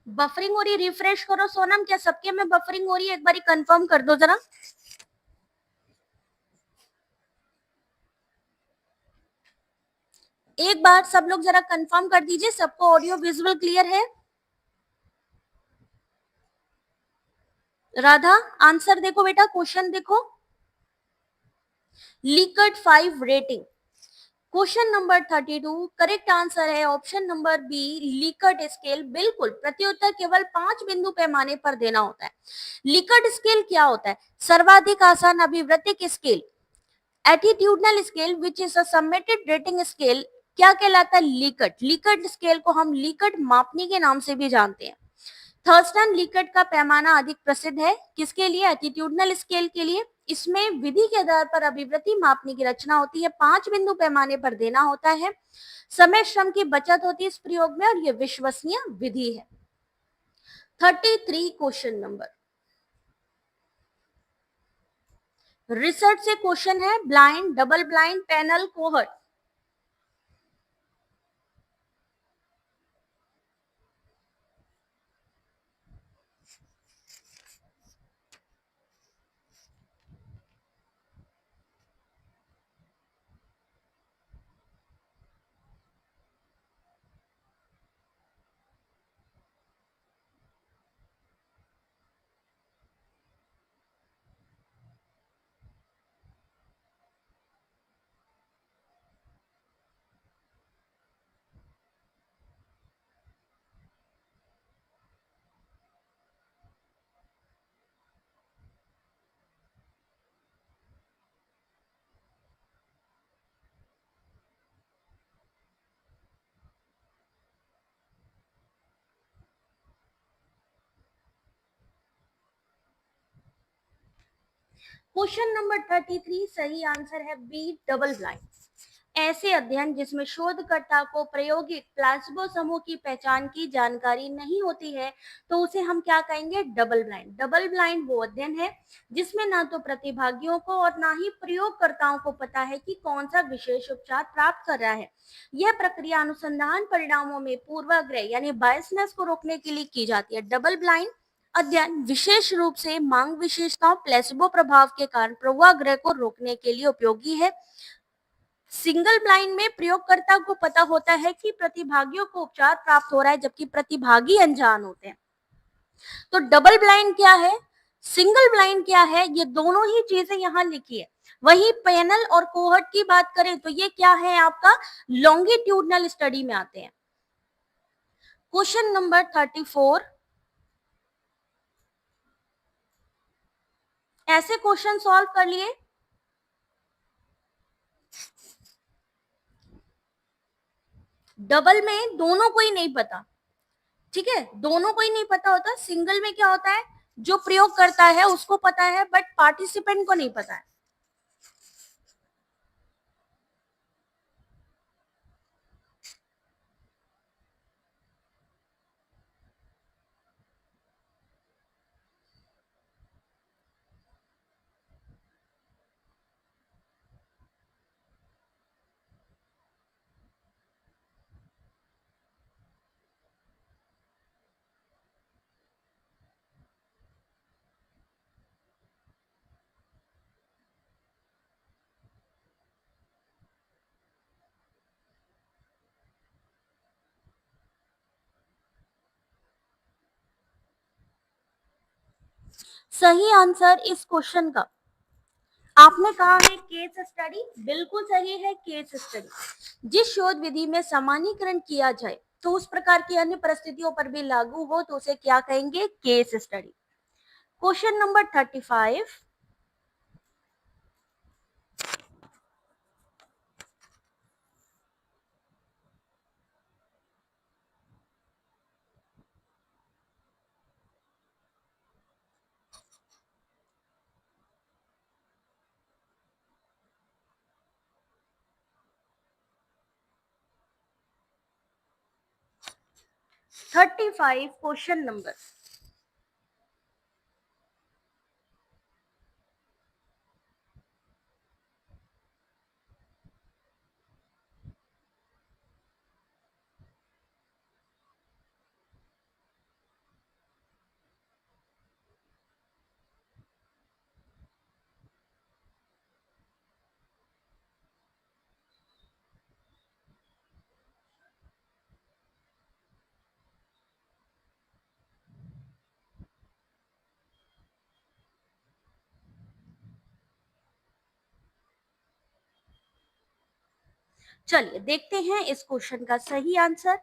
बफरिंग हो रही, रिफ्रेश करो सोनम, क्या सबके में बफरिंग हो रही है? एक बार कंफर्म कर दो जरा। एक बार सब लोग जरा कंफर्म कर दीजिए, सबको ऑडियो विजुअल क्लियर है? राधा, आंसर देखो बेटा, क्वेश्चन देखो। लीकट 5 rating. Question number 32, correct answer है ऑप्शन नंबर बी, लीकट स्केल। बिल्कुल, प्रत्युत्तर केवल 5 बिंदु पैमाने पर देना होता है। लीकट स्केल क्या होता है? सर्वाधिक आसान अभिवृत्तिक scale, attitudinal scale which is a submitted rating scale, क्या कहलाता है? लीकट। लीकट स्केल को हम लीकट मापनी के नाम से भी जानते हैं। थर्स्टन लीकट का पैमाना अधिक प्रसिद्ध है, किसके लिए? एटीट्यूडनल स्केल के लिए। इसमें विधि के आधार पर अभिवृत्ति मापने की रचना होती है, 5 बिंदु पैमाने पर देना होता है, समय श्रम की बचत होती है इस प्रयोग में, और यह विश्वसनीय विधि है। 33 क्वेश्चन नंबर, रिसर्च से क्वेश्चन है, blind, double blind, panel, cohort. Question number 33, सही आंसर है बी, डबल ब्लाइंड। ऐसे अध्ययन जिसमें शोधकर्ता को प्रायोगिक प्लासिबो समूह की पहचान की जानकारी नहीं होती है, तो उसे हम क्या कहेंगे? Double blind. डबल ब्लाइंड वो अध्ययन है जिसमें ना तो प्रतिभागियों को और ना ही प्रयोगकर्ताओं को पता है कि कौन सा विशेष उपचार प्राप्त कर रहा है। यह प्रक्रिया अनुसंधान परिणामों में पूर्वाग्रह यानी बायसनेस को रोकने के लिए की जाती है। डबल ब्लाइंड अध्ययन विशेष रूप से मांग विशेषताओं, प्लेसिबो प्रभाव के कारण पूर्वाग्रह को रोकने के लिए उपयोगी है। सिंगल ब्लाइंड में प्रयोगकर्ता को पता होता है कि प्रतिभागियों को उपचार प्राप्त हो रहा है, जबकि प्रतिभागी अनजान होते हैं। तो डबल ब्लाइंड क्या है, सिंगल ब्लाइंड क्या है, ये दोनों ही चीजें यहां लिखी है। वही पैनल और कोहर्ट की बात करें तो ये क्या है? आपका लॉन्गिट्यूडनल स्टडी में आते हैं। क्वेश्चन नंबर 34, ऐसे क्वेश्चन सॉल्व कर लिए। डबल में दोनों को ही नहीं पता, ठीक है, दोनों को ही नहीं पता होता। सिंगल में क्या होता है? जो प्रयोग करता है उसको पता है, बट पार्टिसिपेंट को नहीं पता है। सही आंसर इस क्वेश्चन का आपने कहा है केस स्टडी, बिल्कुल सही है केस स्टडी। जिस शोध विधि में सामान्यीकरण किया जाए तो उस प्रकार की अन्य परिस्थितियों पर भी लागू हो तो उसे क्या कहेंगे, case study. Question number 35। 35 question number. चलिए देखते हैं इस क्वेश्चन का सही आंसर।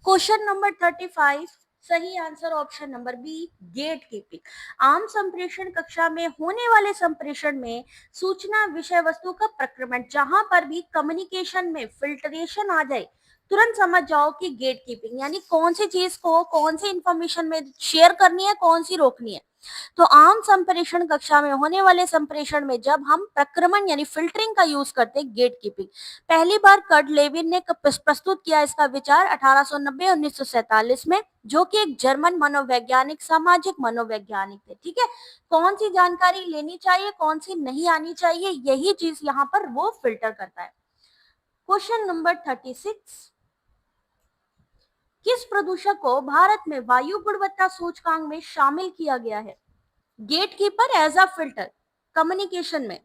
क्वेश्चन नंबर 35, सही answer option number B, gatekeeping. आम संप्रेषण कक्षा में होने वाले संप्रेषण में सूचना विषय वस्तु का प्रक्रमण, जहां पर भी कम्युनिकेशन में फिल्ट्रेशन आ जाए तुरंत समझ जाओ कि गेट कीपिंग, यानी कौन सी चीज को कौन सी इंफॉर्मेशन में शेयर करनी है, कौन सी रोकनी है। तो आम संप्रेषण कक्षा में होने वाले संप्रेषण में जब हम प्रक्रमण यानी फिल्टरिंग का यूज करते हैं, गेट कीपिंग। पहली बार कर्ट लेविन ने प्रस्तुत किया इसका विचार 1890-1947 में, जो कि एक जर्मन मनोवैज्ञानिक, सामाजिक मनोवैज्ञानिक थे। ठीक है, कौन सी जानकारी लेनी चाहिए, कौन सी नहीं आनी चाहिए, यही चीज यहाँ पर वो फिल्टर करता है। Question number 36। किस प्रदूषक को भारत में वायु गुणवत्ता सूचकांक में शामिल किया गया है? Gatekeeper as a filter communication में।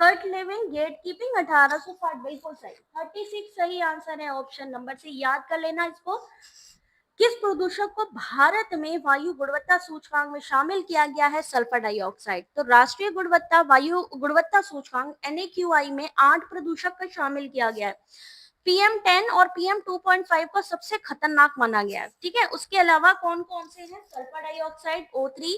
कर्ट लेविन, गेट कीपिंग 1860, बिल्कुल सही। 36 सही आंसर है ऑप्शन नंबर से, याद कर लेना इसको। किस प्रदूषक को भारत में वायु गुणवत्ता सूचकांक में शामिल किया गया है? Sulphur dioxide. तो राष्ट्रीय गुणवत्ता वायु गुणवत्ता सूचकांक NAQI में 8 प्रदूषक को शामिल किया गया है। PM10 और PM2.5 को सबसे खतरनाक माना गया है। ठीक है, उसके अलावा कौन कौन से हैं? Sulphur dioxide, O3,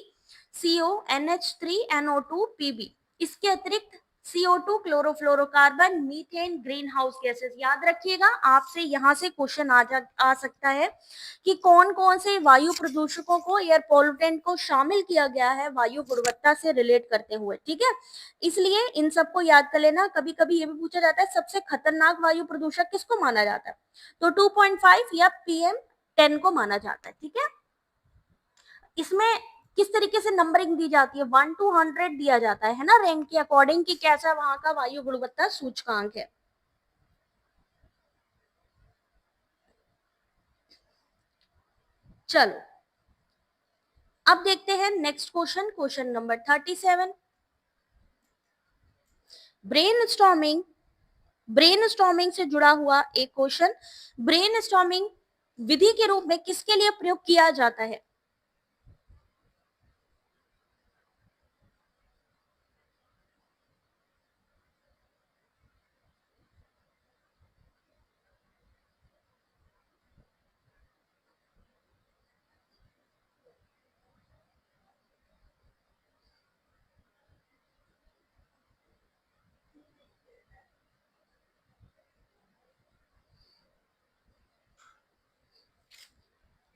CO, NH3, NO2, PB। इसके अतिरिक्त CO2, chlorofluorocarbon, methane, green house gases. याद रखिएगा, आपसे यहाँ से क्वेश्चन आ सकता है कि कौन कौन से वायु प्रदूषकों को, एयर पोल्यूटेंट को शामिल किया गया है वायु गुणवत्ता से रिलेट करते हुए। ठीक है, इसलिए इन सबको याद कर लेना। कभी कभी ये भी पूछा जाता है सबसे खतरनाक वायु प्रदूषक किसको माना जाता है, तो 2.5 या PM10 को माना जाता है। ठीक है, इसमें किस तरीके से नंबरिंग दी जाती है, 1 to 100 दिया जाता है ना, रैंक के अकॉर्डिंग कि कैसा वहां का वायु गुणवत्ता सूचकांक है। चलो अब देखते हैं next question, question number 37। Brain storming, brain storming से जुड़ा हुआ एक क्वेश्चन। ब्रेन स्टॉर्मिंग विधि के रूप में किसके लिए प्रयोग किया जाता है?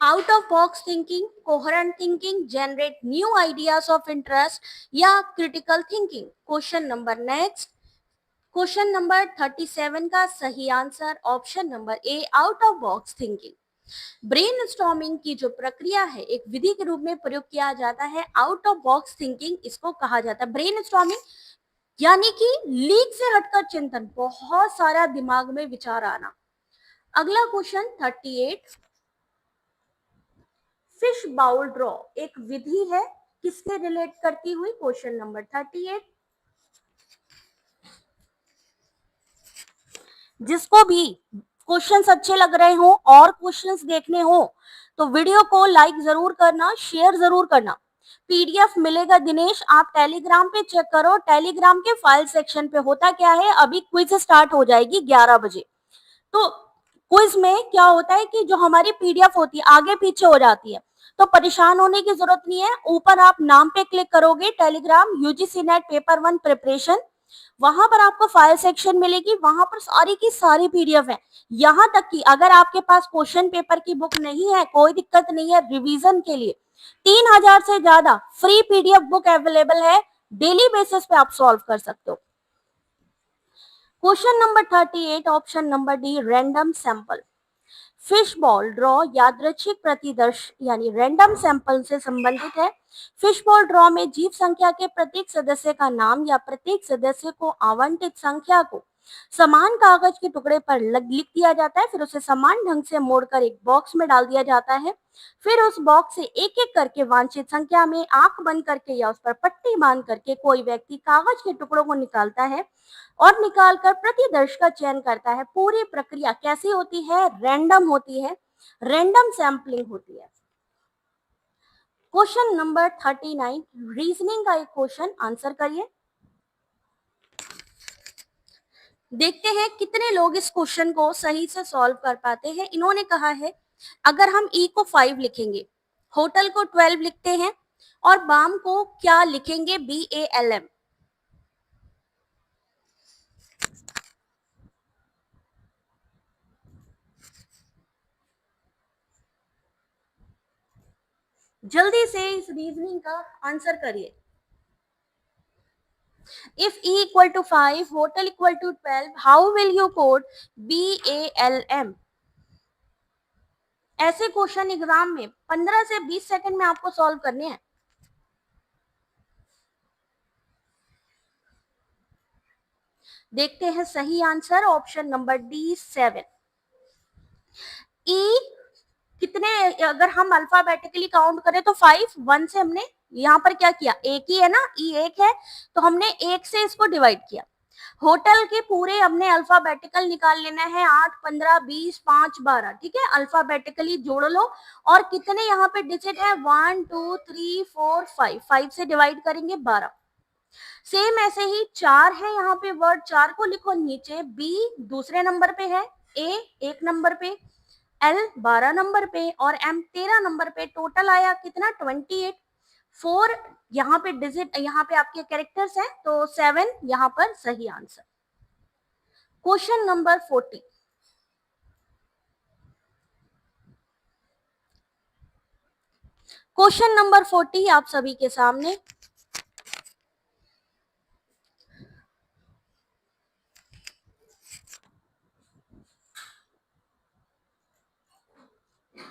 Out of box thinking, coherent thinking, generate new ideas of interest या critical thinking? Question number next, question number 37 का सही answer option number A, out of box thinking. Brainstorming की जो प्रक्रिया है एक विधि के रूप में प्रयोग किया जाता है, आउट ऑफ बॉक्स थिंकिंग इसको कहा जाता है। ब्रेनस्टॉर्मिंग यानी कि लीक से हटकर चिंतन, बहुत सारा दिमाग में विचार आना। अगला क्वेश्चन 38, फिश बाउल ड्रॉ एक विधि है, किससे रिलेट करती हुई? Question number 38। जिसको भी क्वेश्चंस अच्छे लग रहे हो और क्वेश्चंस देखने हो तो वीडियो को लाइक जरूर करना, शेयर जरूर करना। पीडीएफ मिलेगा दिनेश, आप टेलीग्राम पे चेक करो, टेलीग्राम के फाइल सेक्शन पे होता क्या है, अभी क्विज स्टार्ट हो जाएगी 11 बजे। तो क्विज में क्या होता है कि जो हमारी पीडीएफ होती है आगे पीछे हो जाती है, तो परेशान होने की जरूरत नहीं है। ऊपर आप नाम पे क्लिक करोगे, Telegram UGC net paper 1 preparation, वहां पर आपको फाइल सेक्शन मिलेगी, वहां पर सारी की सारी पीडीएफ है। यहां तक कि अगर आपके पास क्वेश्चन पेपर की बुक नहीं है, कोई दिक्कत नहीं है, रिवीजन के लिए 3000 से ज्यादा फ्री पीडीएफ बुक अवेलेबल है, डेली बेसिस पे आप सॉल्व कर सकते हो। Question number 38 option number D, random sample. Fish ball draw यादृच्छिक प्रतिदर्श यानी रैंडम सैंपल से संबंधित है। फिश बॉल ड्रॉ में जीव संख्या के प्रत्येक सदस्य का नाम या प्रत्येक सदस्य को आवंटित संख्या को समान कागज के टुकड़े पर लिख दिया जाता है, फिर उसे समान ढंग से मोड़कर एक बॉक्स में डाल दिया जाता है। फिर उस बॉक्स से एक एक करके वांछित संख्या में आंख बंद करके या उस पर पट्टी बांध करके कोई व्यक्ति कागज के टुकड़ों को निकालता है और निकालकर प्रतिदर्श का चयन करता है। पूरी प्रक्रिया कैसी होती है? रैंडम होती है, रैंडम सैंपलिंग होती है। क्वेश्चन नंबर 39, रीजनिंग का एक क्वेश्चन, आंसर करिए। देखते हैं कितने लोग इस क्वेश्चन को सही से सॉल्व कर पाते हैं। इन्होंने कहा है अगर हम ई को 5 लिखेंगे, होटल को 12 लिखते हैं और बाम को क्या लिखेंगे? BALM। जल्दी से इस रीजनिंग का आंसर करिए। If E equal to 5, hotel equal to 12, how will you code BALM? ऐसे क्वेश्चन एग्जाम में 15 से 20 सेकंड में आपको सॉल्व करने हैं। देखते हैं सही आंसर ऑप्शन नंबर डी, 7। ई कितने, अगर हम अल्फाबेटिकली काउंट करें तो 5, 1 से हमने यहाँ पर क्या किया, एक ही है ना, ई एक है तो हमने एक से इसको डिवाइड किया। होटल के पूरे हमने अल्फाबेटिकल निकाल लेना है, 8, 15, 20, 5, 12, ठीक है, अल्फाबेटिकली जोड़ लो। और कितने यहाँ पे डिजिट है? 1, 2, 3, 4, 5, 5 से डिवाइड करेंगे 12। सेम ऐसे ही 4 है यहाँ पे वर्ड, 4 को लिखो नीचे, बी दूसरे नंबर पे है, ए एक नंबर पे, एल 12 नंबर पे और एम 13 नंबर पे। टोटल आया कितना? 28। 4 यहाँ पे डिजिट, यहाँ पे आपके कैरेक्टर्स हैं तो 7 यहाँ पर सही answer. Question number 40, question number 40 आप सभी के सामने।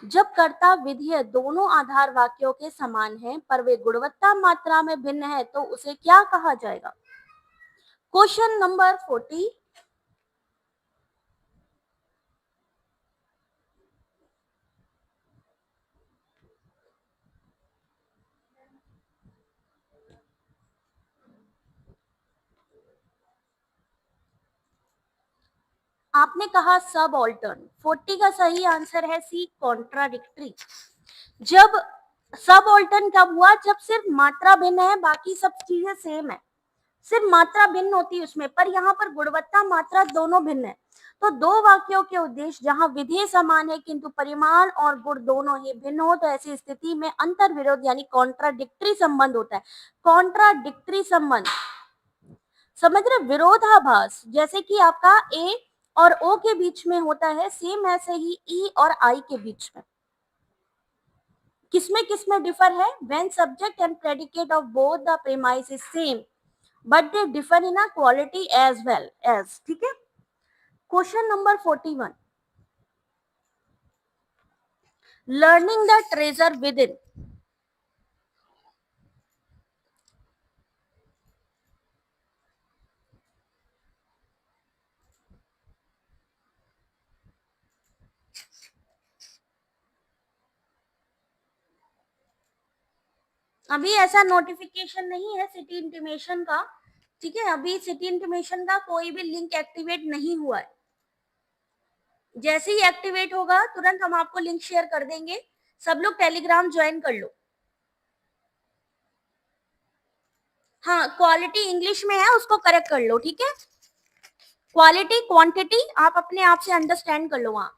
जब कर्ता विधेय दोनों आधार वाक्यों के समान हैं पर वे गुणवत्ता मात्रा में भिन्न है तो उसे क्या कहा जाएगा? क्वेश्चन नंबर 40, आपने कहा सब ऑल्टर्न। 40 का सही आंसर है सी, कॉन्ट्राडिक्टरी। जब सब ऑल्टर्न कब हुआ? जब सिर्फ मात्रा भिन्न है, बाकी सब चीजें सेम है, सिर्फ मात्रा भिन्न होती है उसमें, पर यहाँ पर गुणवत्ता मात्रा दोनों भिन्न है। तो दो वाक्यों के उद्देश्य जहां विधेय समान है किंतु परिमाण और गुण दोनों ही भिन्न हो तो ऐसी स्थिति में अंतर विरोध यानी कॉन्ट्राडिक्टरी संबंध होता है। कॉन्ट्राडिक्टरी संबंध समझ रहे? विरोधाभास, जैसे कि आपका ए और ओ के बीच में होता है, सेम ऐसे ही ई और आई के बीच में। किसमें डिफर है? When subject and predicate of both the premise is same but they differ in a quality as well as. ठीक है। Question number 41, learning the treasure within. अभी ऐसा नोटिफिकेशन नहीं है सिटी इंटीमेशन का। ठीक है, अभी सिटी इंटीमेशन का कोई भी लिंक एक्टिवेट नहीं हुआ है। जैसे ही एक्टिवेट होगा तुरंत हम आपको लिंक शेयर कर देंगे। सब लोग टेलीग्राम ज्वाइन कर लो। हाँ, क्वालिटी इंग्लिश में है, उसको करेक्ट कर लो। ठीक है, क्वालिटी क्वांटिटी आप अपने आप से अंडरस्टैंड कर लो, वहां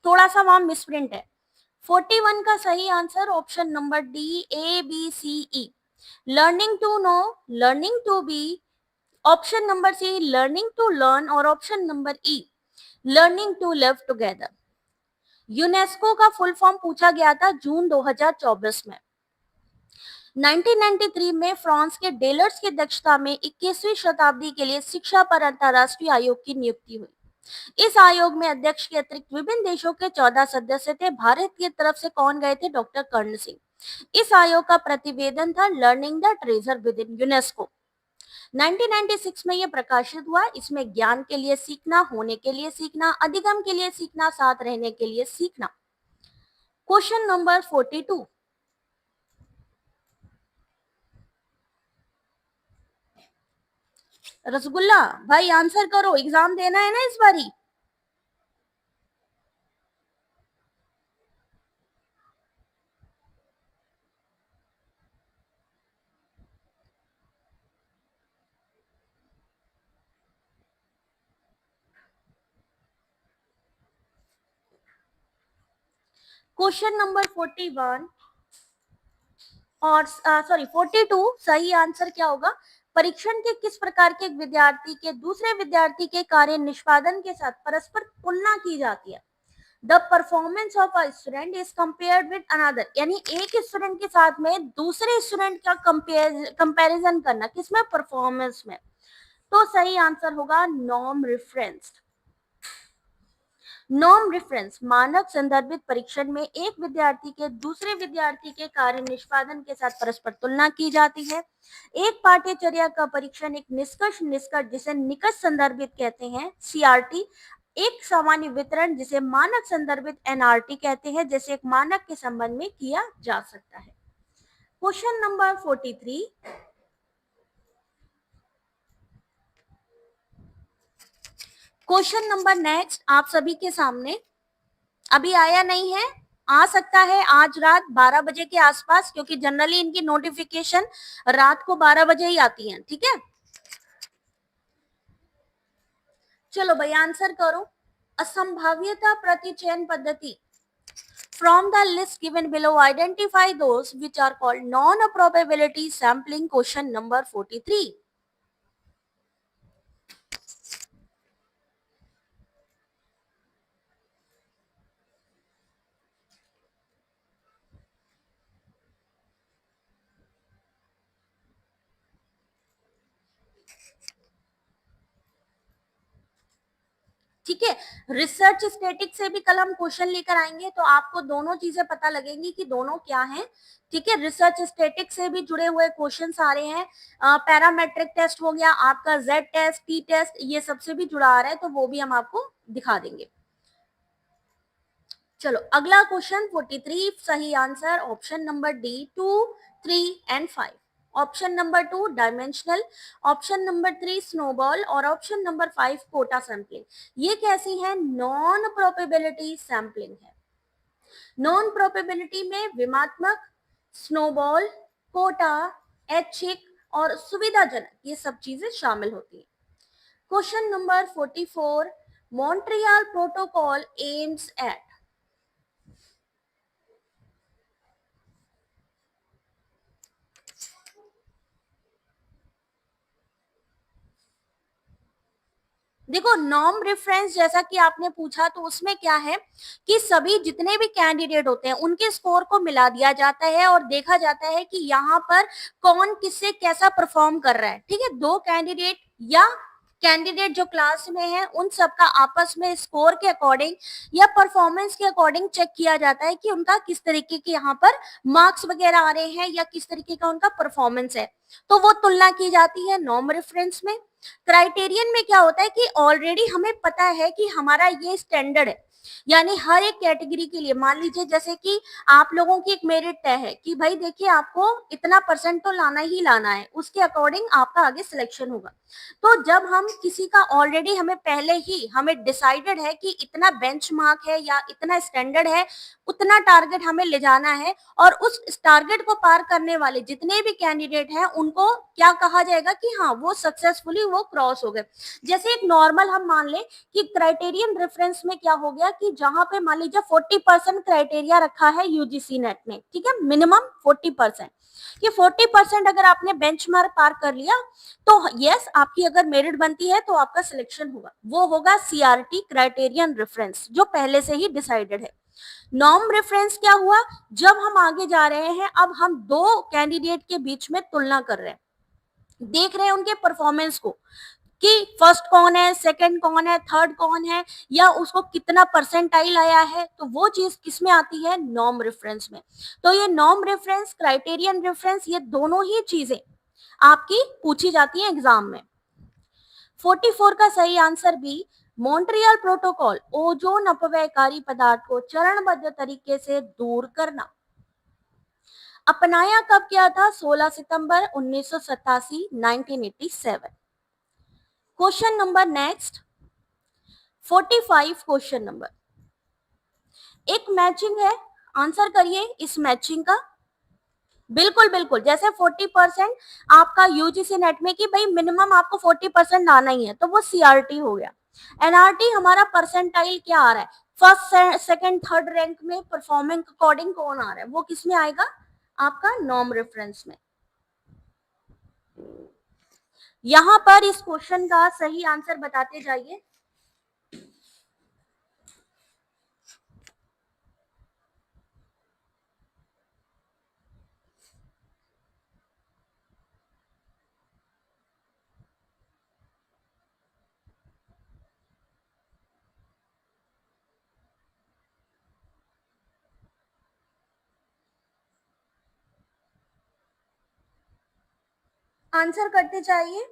थोड़ा सा वहां मिसप्रिंट है। 41 का सही answer option number D, A B C E. Learning to know, learning to be, option number C learning to learn, और option number E learning to live together. UNESCO का फुल फॉर्म पूछा गया था जून 2024 में। 1993 में फ्रांस के डेलर्स की अध्यक्षता में 21वीं शताब्दी के लिए शिक्षा पर अंतर्राष्ट्रीय आयोग की नियुक्ति हुई। इस आयोग में अध्यक्ष के अतिरिक्त विभिन्न देशों के 14 सदस्य थे। भारत की तरफ से कौन गए थे? डॉक्टर कर्ण सिंह। इस आयोग का प्रतिवेदन था learning the treasure with in, UNESCO. 1996 में यह प्रकाशित हुआ। इसमें ज्ञान के लिए सीखना, होने के लिए सीखना, अधिगम के लिए सीखना, साथ रहने के लिए सीखना। क्वेश्चन नंबर 42, रसगुल्ला भाई आंसर करो, एग्जाम देना है ना इस बारी। क्वेश्चन नंबर 41 और सॉरी 42 सही आंसर क्या होगा? परीक्षण के किस प्रकार के विद्यार्थी के दूसरे विद्यार्थी के कार्य निष्पादन के साथ परस्पर तुलना की जाती है? The performance of a student is compared with another, यानी एक स्टूडेंट के साथ में दूसरे स्टूडेंट का कंपैरिजन करना, किसमें? परफॉर्मेंस में। तो सही आंसर होगा नॉर्म रेफरेंस। नॉर्म रेफरेंस मानक संदर्भित परीक्षण में एक विद्यार्थी के दूसरे विद्यार्थी के कार्य निष्पादन के साथ परस्पर तुलना की जाती है। एक पाठ्यचर्या का परीक्षण एक निष्कर्ष निष्कर्ष जिसे निकट संदर्भित कहते हैं, सीआरटी। एक सामान्य वितरण जिसे मानक संदर्भित एनआरटी कहते हैं, जैसे एक मानक के संबंध में किया जा सकता है। Question number 43, question number next आप सभी के सामने अभी आया नहीं है, आ सकता है आज रात 12 बजे के आसपास, क्योंकि जनरली इनकी नोटिफिकेशन रात को 12 बजे ही आती है। ठीक है, चलो भाई आंसर करो। असंभाव्यता प्रतिचयन पद्धति, from the list given below identify those which are called non probability sampling। Question number 43। ठीक है, रिसर्च स्टैटिक से भी कल हम क्वेश्चन लेकर आएंगे, तो आपको दोनों चीजें पता लगेंगी कि दोनों क्या हैं। ठीक है, रिसर्च स्टैटिक से भी जुड़े हुए क्वेश्चन आ रहे हैं। पैरामेट्रिक टेस्ट हो गया आपका, जेड टेस्ट, टी टेस्ट, ये सबसे भी जुड़ा आ रहा है, तो वो भी हम आपको दिखा देंगे। चलो अगला क्वेश्चन 43, सही answer option number D, 2, 3 and 5। Option number 2 dimensional, option number 3 snowball, और ऑप्शन नंबर 5 कोटा सैंपलिंग। ये कैसी है? नॉन प्रोबेबिलिटी सैंपलिंग है। नॉन प्रोबेबिलिटी में विमात्मक, स्नोबॉल, कोटा, ऐच्छिक और सुविधाजनक, ये सब चीजें शामिल होती है। Question number 44, Montreal protocol aims at. देखो नॉर्म रेफरेंस जैसा कि आपने पूछा तो उसमें क्या है कि सभी जितने भी कैंडिडेट होते हैं उनके स्कोर को मिला दिया जाता है और देखा जाता है कि यहाँ पर कौन किससे कैसा परफॉर्म कर रहा है। ठीक है, दो कैंडिडेट या कैंडिडेट जो क्लास में है उन सबका आपस में स्कोर के अकॉर्डिंग या परफॉर्मेंस के अकॉर्डिंग चेक किया जाता है कि उनका किस तरीके के यहाँ पर मार्क्स वगैरह आ रहे हैं या किस तरीके का उनका परफॉर्मेंस है, तो वो तुलना की जाती है नॉर्म रेफरेंस में। क्राइटेरियन में क्या होता है कि ऑलरेडी हमें पता है कि हमारा ये स्टैंडर्ड है, यानी हर एक कैटेगरी के लिए मान लीजिए जैसे कि आप लोगों की एक मेरिट तय है कि भाई देखिए आपको इतना परसेंट तो लाना ही लाना है, उसके अकॉर्डिंग आपका आगे सिलेक्शन होगा। तो जब हम किसी का ऑलरेडी हमें पहले ही हमें डिसाइडेड है कि इतना बेंचमार्क है या इतना स्टैंडर्ड है, उतना टारगेट हमें ले जाना है और उस टारगेट को पार करने वाले जितने भी कैंडिडेट हैं उनको क्या कहा जाएगा कि हाँ वो सक्सेसफुली वो क्रॉस हो गए। जैसे एक नॉर्मल हम मान लें कि क्राइटेरियन रेफरेंस में क्या हो गया कि जहां पे मान लीजिए 40% क्राइटेरिया रखा है यूजीसी नेट ने, ठीक है, मिनिमम 40%। ये 40% अगर आपने बेंचमार्क पार कर लिया तो यस आपकी अगर मेरिट बनती है तो आपका सिलेक्शन होगा, वो होगा सीआरटी क्राइटेरियन रेफरेंस जो पहले से ही डिसाइडेड है। नॉर्म रेफरेंस क्या हुआ, जब हम आगे जा रहे हैं अब हम दो कैंडिडेट के बीच में तुलना कर रहे हैं, देख रहे हैं उनके परफॉर्मेंस को कि फर्स्ट कौन है, सेकंड कौन है, थर्ड कौन है या उसको कितना परसेंटाइल आया है, तो वो चीज किसमें आती है नॉर्म रेफरेंस में। तो ये नॉर्म रेफरेंस क्राइटेरियन रेफरेंस ये दोनों ही चीजें आपकी पूछी जाती है एग्जाम में। 44 का सही answer B, Montreal protocol ozone अपव्ययकारी पदार्थ को चरणबद्ध तरीके से दूर करना अपनाया कब किया था, 16 सितंबर 1987 1987। Question number next 45 question number, एक मैचिंग है, आंसर करिए इस मैचिंग का। बिल्कुल बिल्कुल, जैसे 40% आपका यूजीसी नेट में कि भाई मिनिमम आपको 40% आना ही है तो वो सीआरटी हो गया। एनआरटी हमारा परसेंटाइल क्या आ रहा है, फर्स्ट सेकंड थर्ड रैंक में परफॉर्मिंग अकॉर्डिंग कौन आ रहा है, वो किस में आएगा आपका नॉर्म रेफरेंस में। यहां पर इस क्वेश्चन का सही आंसर बताते जाइए। आंसर करते जाइए।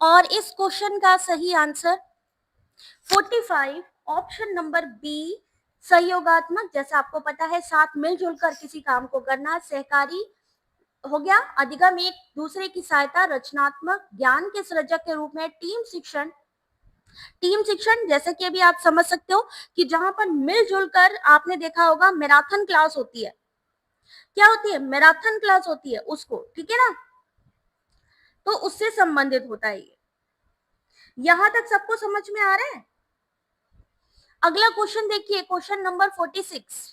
और इस क्वेश्चन का सही आंसर 45 ऑप्शन नंबर बी सहयोगात्मक, जैसा आपको पता है साथ मिलजुल कर किसी काम को करना, सहकारी हो गया, अधिगम एक दूसरे की सहायता, रचनात्मक ज्ञान के सृजक के रूप में, टीम शिक्षण। टीम शिक्षण जैसे कि अभी आप समझ सकते हो कि जहां पर मिलजुल कर आपने देखा होगा मैराथन क्लास होती है, क्या होती है मैराथन क्लास होती है उसको, ठीक है ना, तो उससे संबंधित होता है ये। यहां तक सबको समझ में आ रहा है। अगला क्वेश्चन देखिए, क्वेश्चन नंबर 46।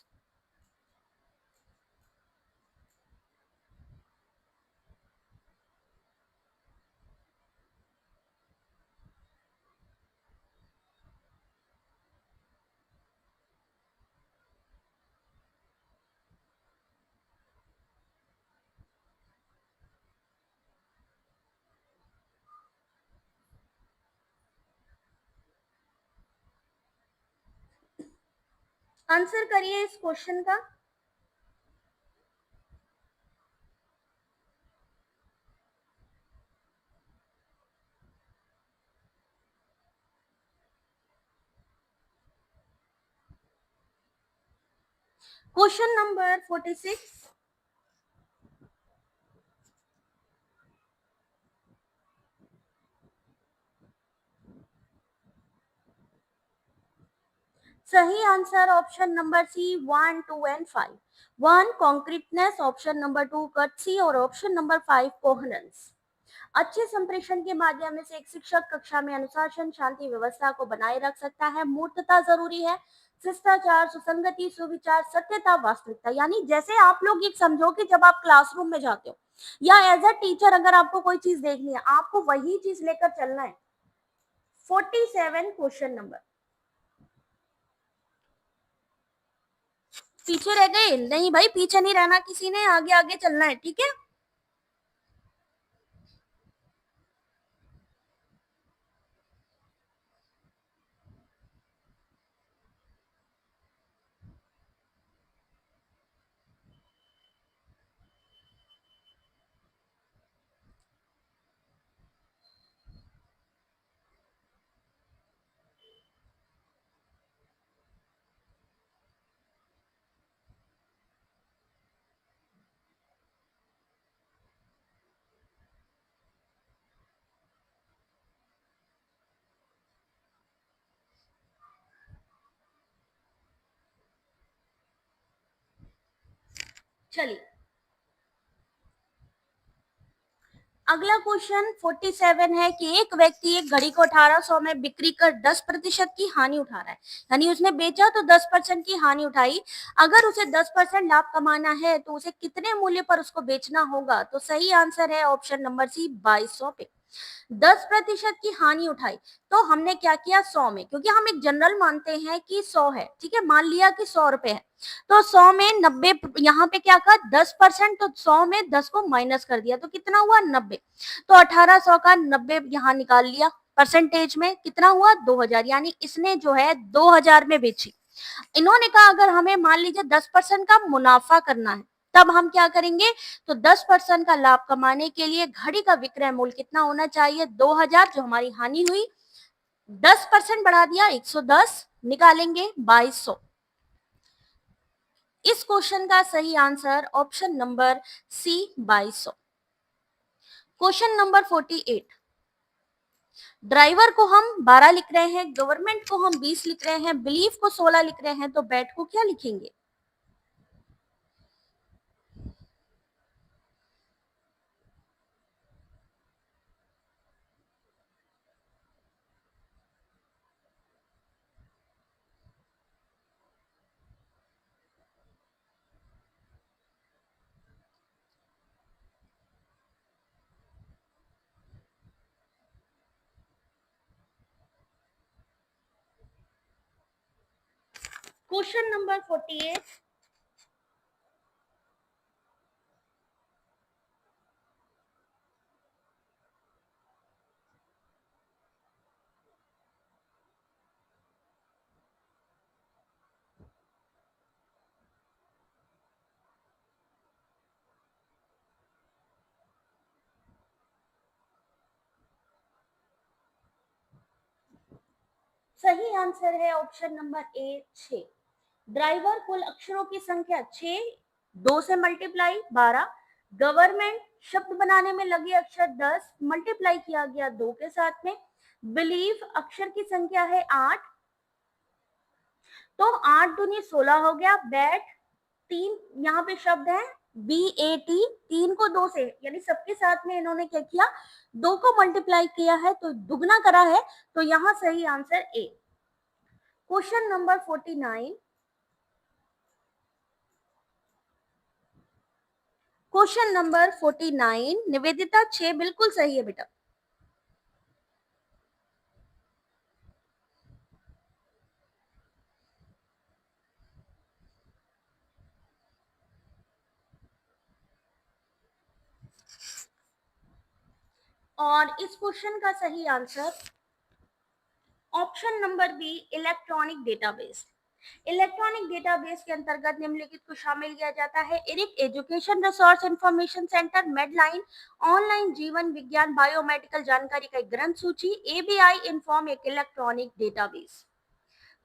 आंसर करिए इस क्वेश्चन का। क्वेश्चन नंबर 46, सही answer option number C 1 2 and 5। 1 concreteness, option number 2 courtesy और ऑप्शन नंबर 5 कोहेरेंस। अच्छे संप्रेषण के माध्यम से एक शिक्षक कक्षा में अनुशासन, शांति व्यवस्था को बनाए रख सकता है। मूर्तता जरूरी है, शिष्टाचार, सुसंगति, सुविचार, सत्यता, वास्तविकता। यानी जैसे आप लोग ये समझो कि जब आप क्लासरूम में जाते हो या एज अ टीचर अगर आपको कोई चीज देखनी है, आपको वही चीज लेकर चलना है। 47 क्वेश्चन नंबर। पीछे रह गए? नहीं भाई, पीछे नहीं रहना किसी ने, आगे आगे चलना है, ठीक है। चलिए, अगला क्वेश्चन 47 है कि एक व्यक्ति एक घड़ी को 1800 में बिक्री कर 10% की हानि उठा रहा है। यानी उसने बेचा तो 10% की हानि उठाई। अगर उसे 10% लाभ कमाना है तो उसे कितने मूल्य पर उसको बेचना होगा? तो सही आंसर है ऑप्शन नंबर सी, 2200 पे। 10% की हानि उठाई, तो हमने क्या किया? 100 में, क्योंकि हम एक जनरल मानते हैं कि 100 है, ठीक है। मान लिया कि 100 रुपए है, तो 100 में 90, यहाँ पे क्या कहा? 10%, तो 100 में 10 को माइनस कर दिया तो कितना हुआ? 90। तो 1800 का 90 यहाँ निकाल लिया, परसेंटेज में कितना हुआ? 2000। यानी इसने जो है 2000 में बेची। इन्होंने कहा अगर हमें मान लीजिए 10% का मुनाफा करना है, तब हम क्या करेंगे? तो 10% का लाभ कमाने के लिए घड़ी का विक्रय मूल्य कितना होना चाहिए? 2000, जो हमारी हानि हुई। 10% बढ़ा दिया, 110, निकालेंगे 2200। इस क्वेश्चन का सही answer option number C, 2200। Question number 48। Driver को हम 12 लिख रहे हैं, गवर्नमेंट को हम 20 लिख रहे हैं, बिलीव को 16 लिख रहे हैं, तो बैट को क्या लिखेंगे? Question number 48। सही आंसर है ऑप्शन नंबर ए, 6। ड्राइवर कुल अक्षरों की संख्या 6, 2 से मल्टीप्लाई 12। गवर्नमेंट शब्द बनाने में लगे अक्षर 10, मल्टीप्लाई किया गया 2 के साथ में। बिलीव अक्षर की संख्या है 8, तो 8 दूनी 16 हो गया। बैट 3, यहाँ पे शब्द है BAT, 3 को 2 से, यानी सबके साथ में इन्होंने क्या किया? 2 को मल्टीप्लाई किया है, तो दुगना करा है, तो यहाँ सही answer A. Question number 49। Question number 49, Nivedita 6 बिल्कुल सही है बेटा। और इस क्वेश्चन का सही answer option number B, electronic database. Electronic database के अंतर्गत निम्नलिखित को शामिल किया जाता है: ERIC education resource information centre, Medline online जीवन विज्ञान बायोमेडिकल जानकारी का एक ग्रंथ सूची, एबीआई इन्फॉर्म एक electronic database.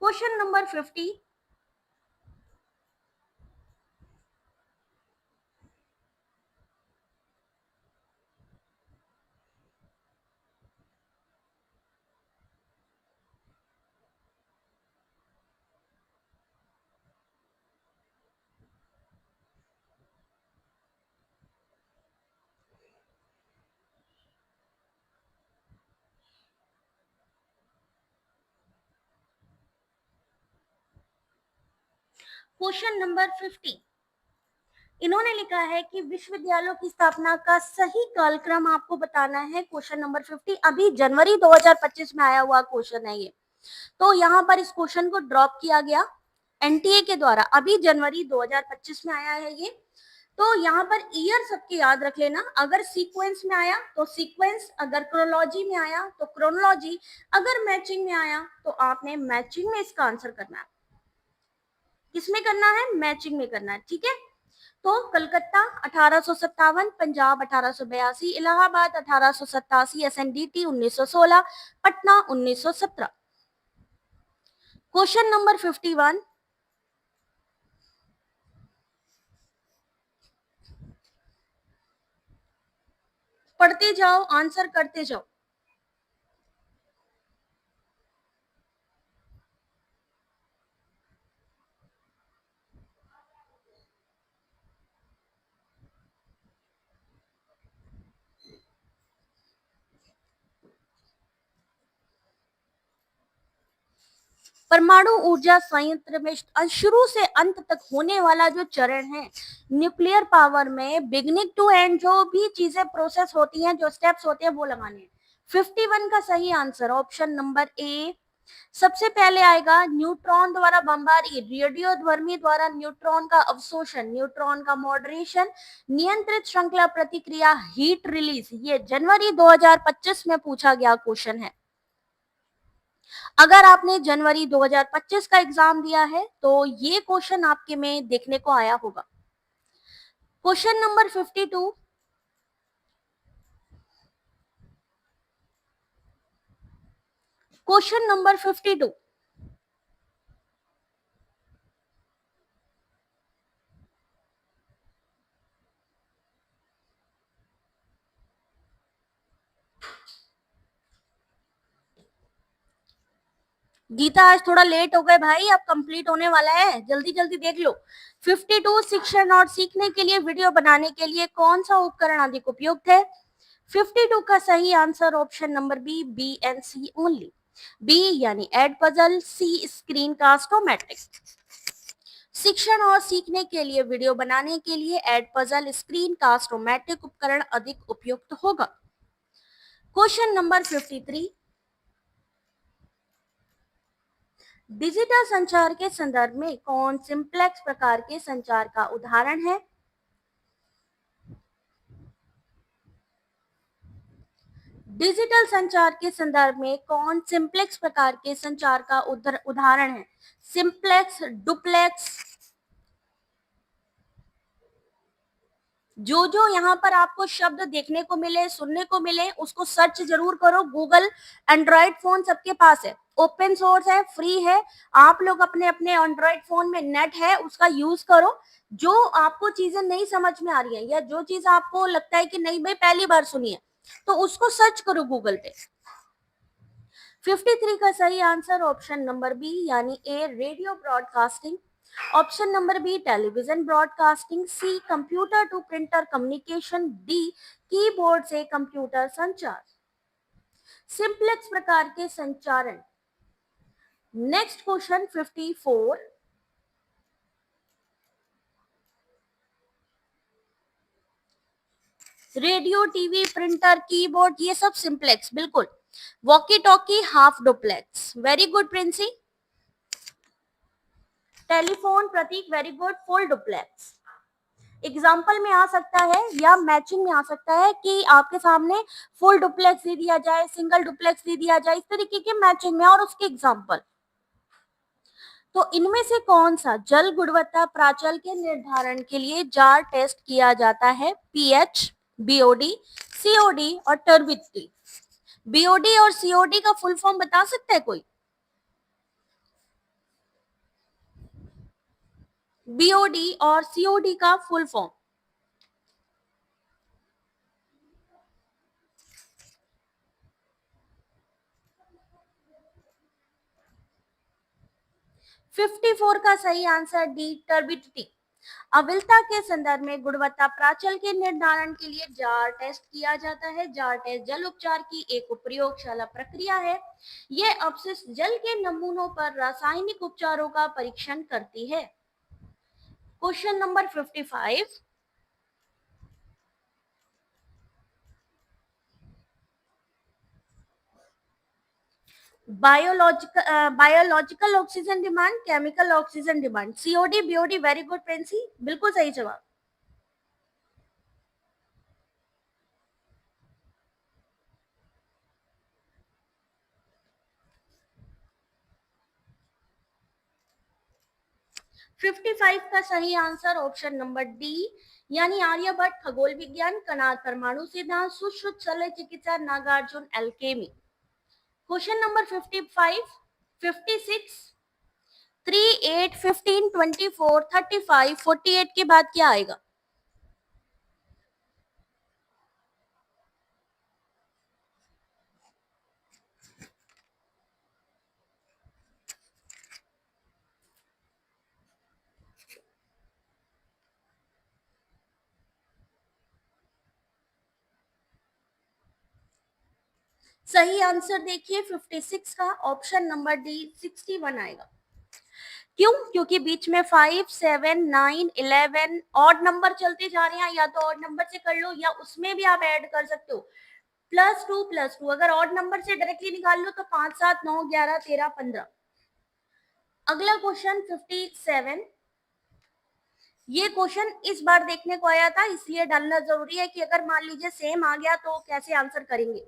Question number 50। Question number 50, इन्होंने लिखा है कि विश्वविद्यालयों की स्थापना का सही कालक्रम आपको बताना है। क्वेश्चन नंबर 50 अभी जनवरी 2025 में आया हुआ क्वेश्चन है ये। तो यहाँ पर इस क्वेश्चन को ड्रॉप किया गया एनटीए के द्वारा, अभी जनवरी 2025 में आया है ये। तो यहाँ पर ईयर सबके याद रख लेना, अगर सीक्वेंस में आया तो सीक्वेंस, अगर क्रोनोलॉजी में आया तो क्रोनोलॉजी, अगर मैचिंग में आया तो आपने मैचिंग में इसका आंसर करना है। किसमें करना है? मैचिंग में करना है, ठीक है। तो Calcutta 1857, Punjab 1882, Allahabad 1887, SNDT 1916, Patna 1917। Question number 51, पढ़ते जाओ, आंसर करते जाओ। परमाणु ऊर्जा संयंत्र में शुरू से अंत तक होने वाला जो चरण है न्यूक्लियर पावर में, बिगनिंग टू एंड जो भी चीजें प्रोसेस होती हैं, जो स्टेप्स होते हैं वो लगाने हैं। 51 का सही आंसर ऑप्शन नंबर ए। सबसे पहले आएगा न्यूट्रॉन द्वारा बमबारी, रेडियोधर्मी द्वारा न्यूट्रॉन का अवशोषण, न्यूट्रॉन का मॉडरेशन, नियंत्रित श्रृंखला प्रतिक्रिया, हीट रिलीज। ये जनवरी 2025 में पूछा गया क्वेश्चन है। अगर आपने जनवरी 2025 का एग्जाम दिया है तो ये क्वेश्चन आपके में देखने को आया होगा। Question number 52, question number 52, Geeta आज थोड़ा लेट हो गए भाई, अब कंप्लीट होने वाला है, जल्दी जल्दी देख लो। 52, शिक्षण और सीखने के लिए वीडियो बनाने के लिए कौन सा उपकरण अधिक उपयुक्त है? 52 का सही answer option number B, B and C only. B यानी Edpuzzle, C Screencastomatic. शिक्षण और सीखने के लिए वीडियो बनाने के लिए एड पजल, स्क्रीन कास्टोमेट्रिक उपकरण अधिक उपयुक्त होगा। क्वेश्चन नंबर 53, डिजिटल संचार के संदर्भ में कौन सिंप्लेक्स प्रकार के संचार का उदाहरण है? डिजिटल संचार के संदर्भ में कौन सिंप्लेक्स प्रकार के संचार का उदाहरण है? Simplex, duplex. जो जो यहाँ पर आपको शब्द देखने को मिले, सुनने को मिले, उसको सर्च जरूर करो। गूगल, एंड्रॉइड फोन सबके पास है, ओपन सोर्स है, फ्री है। आप लोग अपने अपने एंड्रॉइड फोन में नेट है उसका यूज करो। जो आपको चीजें नहीं समझ में आ रही है या जो चीज आपको लगता है कि नहीं भाई पहली बार सुनी है, तो उसको सर्च करो गूगल पे। 53 का सही आंसर ऑप्शन नंबर बी यानी A, radio broadcasting. Option number B, television broadcasting. C, computer to printer communication. D, keyboard से कंप्यूटर संचार। सिंप्लेक्स प्रकार के संचारण। Next question 54, radio, TV, printer, keyboard, ये सब सिंप्लेक्स बिल्कुल। Walkie talkie, half duplex. Very good Princy. Telephone, Prateek, very good, full duplex. Example में आ सकता है या मैचिंग में आ सकता है कि आपके सामने फुल डुप्लेक्स दे दिया जाए, सिंगल डुप्लेक्स दे दिया जाए, इस तरीके के मैचिंग में और उसके एग्जाम्पल। तो इनमें से कौन सा जल गुणवत्ता प्राचल के निर्धारण के लिए जार टेस्ट किया जाता है? पीएच, बीओडी, सीओडी और टर्बिडिटी। बीओडी और सीओडी का फुल फॉर्म बता सकता है कोई? बीओडी और सीओडी का फुल फॉर्म। 54 का सही आंसर डी, टर्बिडिटी। अविलता के संदर्भ में गुणवत्ता प्राचल के निर्धारण के लिए जार टेस्ट किया जाता है। जार टेस्ट जल उपचार की एक प्रयोगशाला प्रक्रिया है। यह अपशिष्ट जल के नमूनों पर रासायनिक उपचारों का परीक्षण करती है। Question number 55, biological oxygen demand, chemical oxygen demand, COD BOD. Very good Princy, बिल्कुल सही जवाब। फिफ्टी फाइव का सही आंसर ऑप्शन नंबर डी, यानी आर्यभट्ट खगोल विज्ञान, कणाद परमाणु सिद्धांत, सुश्रुत शल्य चिकित्सा, नागार्जुन एल्केमी। क्वेश्चन नंबर 55, 56, 38, 15, 24, 35, 48 के बाद क्या आएगा? सही आंसर देखिए 56 का ऑप्शन नंबर डी 61 आएगा। क्यों? क्योंकि बीच में 5, 7, 9, 11 ऑड नंबर चलते जा रहे हैं, या तो ऑड नंबर से कर लो या उसमें भी आप ऐड कर सकते हो +2 अगर ऑड नंबर से डायरेक्टली निकाल लो तो 5, 7, 9, 11, 13, 15। अगला क्वेश्चन 57, ये क्वेश्चन इस बार देखने को आया था, इसलिए डालना जरूरी है कि अगर मान लीजिए सेम आ गया तो कैसे आंसर करेंगे।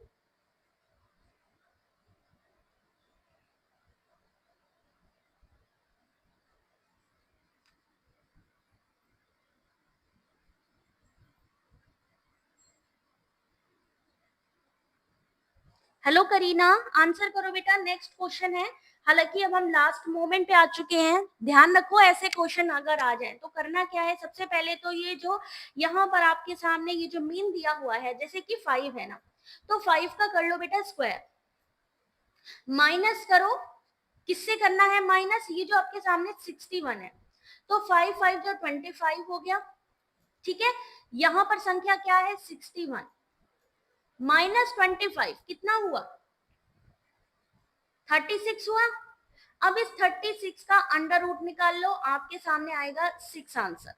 हेलो करीना, आंसर करो बेटा, नेक्स्ट क्वेश्चन है। हालांकि अब हम लास्ट मोमेंट पे आ चुके हैं, ध्यान रखो ऐसे क्वेश्चन अगर आ जाए तो करना क्या है। सबसे पहले तो ये जो यहाँ पर आपके सामने ये जो मीन दिया हुआ है, जैसे कि 5 है ना, तो 5 का कर लो बेटा स्क्वायर, माइनस करो। किससे करना है माइनस? ये जो आपके सामने 61 है, तो 5 5 जो 25 हो गया, ठीक है। यहाँ पर संख्या क्या है? 61 माइनस 25 कितना हुआ? 36 हुआ। अब इस 36 का अंडर रूट निकाल लो, आपके सामने आएगा 6 आंसर।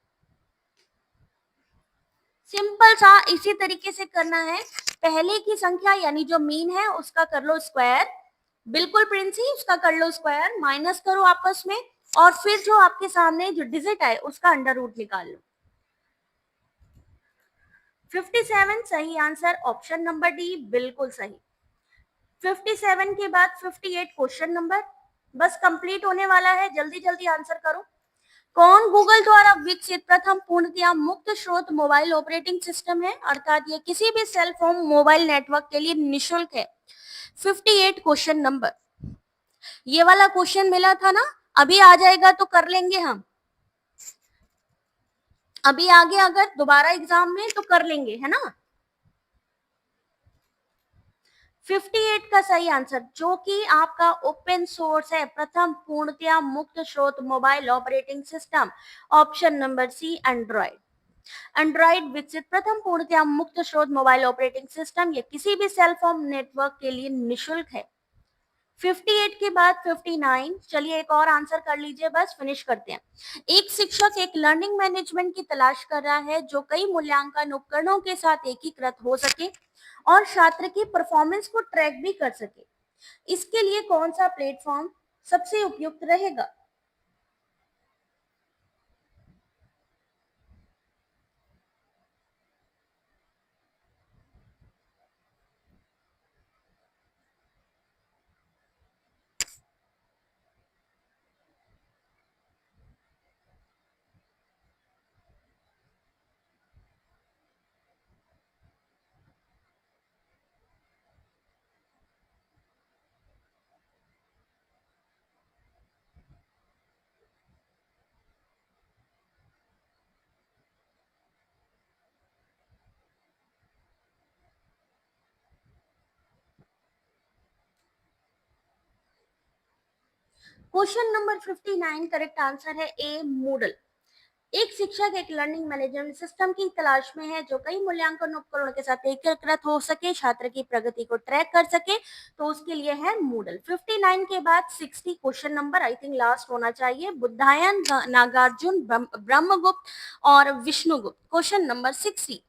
सिंपल सा इसी तरीके से करना है। पहले की संख्या यानी जो मीन है उसका कर लो स्क्वायर, बिल्कुल प्रिंसी, उसका कर लो स्क्वायर, माइनस करो आपस में, और फिर जो आपके सामने जो डिजिट है उसका अंडर रूट निकाल लो। 57 सही आंसर, ऑप्शन नंबर डी बिल्कुल सही। 57 के बाद 58 क्वेश्चन नंबर बस कंप्लीट होने वाला है, जल्दी जल्दी आंसर करो। कौन गूगल द्वारा विकसित प्रथम पूर्णतया मुक्त स्रोत मोबाइल ऑपरेटिंग सिस्टम है, अर्थात ये किसी भी सेल फोन मोबाइल नेटवर्क के लिए निशुल्क है। 58 क्वेश्चन नंबर, ये वाला क्वेश्चन मिला था ना, अभी आ जाएगा तो कर लेंगे हम, अभी आगे अगर दोबारा एग्जाम में तो कर लेंगे, है ना। 58 का सही आंसर, जो कि आपका ओपन सोर्स है, प्रथम पूर्णतया मुक्त स्रोत mobile operating system, option number C Android. Android विकसित प्रथम पूर्णतया मुक्त स्रोत मोबाइल ऑपरेटिंग सिस्टम, ये किसी भी सेल फोन नेटवर्क के लिए निशुल्क है। 58 के बाद 59, चलिए एक और आंसर कर लीजिए, बस फिनिश करते हैं। एक शिक्षक एक लर्निंग मैनेजमेंट की तलाश कर रहा है जो कई मूल्यांकन उपकरणों के साथ एकीकृत हो सके और छात्र की परफॉर्मेंस को ट्रैक भी कर सके। इसके लिए कौन सा प्लेटफॉर्म सबसे उपयुक्त रहेगा? क्वेश्चन नंबर 59 करेक्ट आंसर है ए मूडल। एक शिक्षक एक लर्निंग मैनेजमेंट सिस्टम की तलाश में है जो कई मूल्यांकन उपकरणों के साथ एकीकृत हो सके, छात्र की प्रगति को ट्रैक कर सके, तो उसके लिए है मूडल। 59 के बाद 60 question number I think last होना चाहिए। बुद्धायन, नागार्जुन, ब्रह्मगुप्त और विष्णुगुप्त, क्वेश्चन नंबर 60।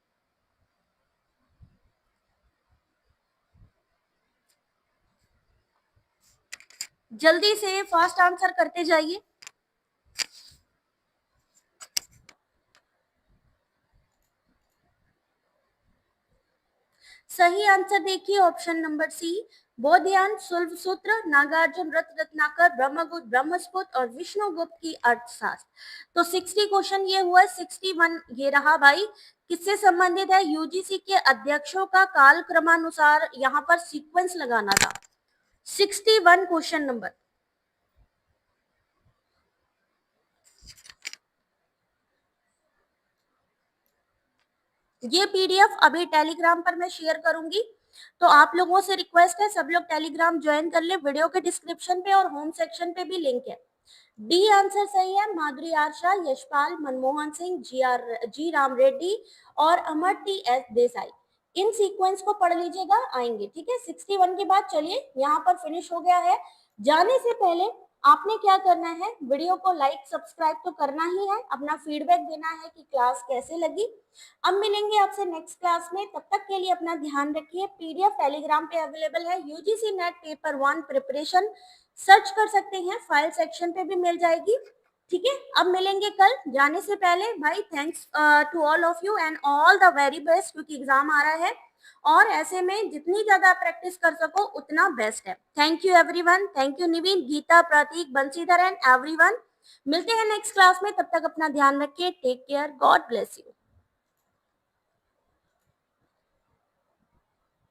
जल्दी से फास्ट आंसर करते जाइए। सही आंसर देखिए ऑप्शन नंबर सी, बोधयान, सूत्र, नागार्जुन, रत्नाकर, ब्रह्मगुप्त, ब्रह्मस्पुत और विष्णुगुप्त की अर्थशास्त्र। तो 60 क्वेश्चन ये हुआ, 61 ये रहा भाई। किससे संबंधित है? यूजीसी के अध्यक्षों का काल क्रमानुसार यहाँ पर सीक्वेंस लगाना था। 61 क्वेश्चन नंबर। ये पीडीएफ अभी टेलीग्राम पर मैं शेयर करूंगी, तो आप लोगों से रिक्वेस्ट है सब लोग टेलीग्राम ज्वाइन कर ले। वीडियो के डिस्क्रिप्शन पे और होम सेक्शन पे भी लिंक है। डी आंसर सही है। माधुरी आशा, यशपाल, मनमोहन सिंह, जी राम रेड्डी और अमर टी एस देसाई, इन सीक्वेंस को पढ़ लीजिएगा, आएंगे। ठीक है, 61 के बाद चलिए यहाँ पर फिनिश हो गया है। जाने से पहले आपने क्या करना है, वीडियो को लाइक सब्सक्राइब तो करना ही है, अपना फीडबैक देना है कि क्लास कैसे लगी। अब मिलेंगे आपसे नेक्स्ट क्लास में, तब तक के लिए अपना ध्यान रखिए। पीडीएफ टेलीग्राम पे अवेलेबल है। UGC net paper 1 preparation search कर सकते हैं, फाइल सेक्शन पे भी मिल जाएगी। ठीक है, अब मिलेंगे कल। जाने से पहले भाई thanks to all of you and all the very best, क्योंकि एग्जाम आ रहा है और ऐसे में जितनी ज्यादा प्रैक्टिस कर सको उतना बेस्ट है। Thank you everyone, thank you Nivin, Geeta, Prateek, Banshidhar and everyone. मिलते हैं नेक्स्ट क्लास में, तब तक अपना ध्यान रखिए। Take care, God bless you.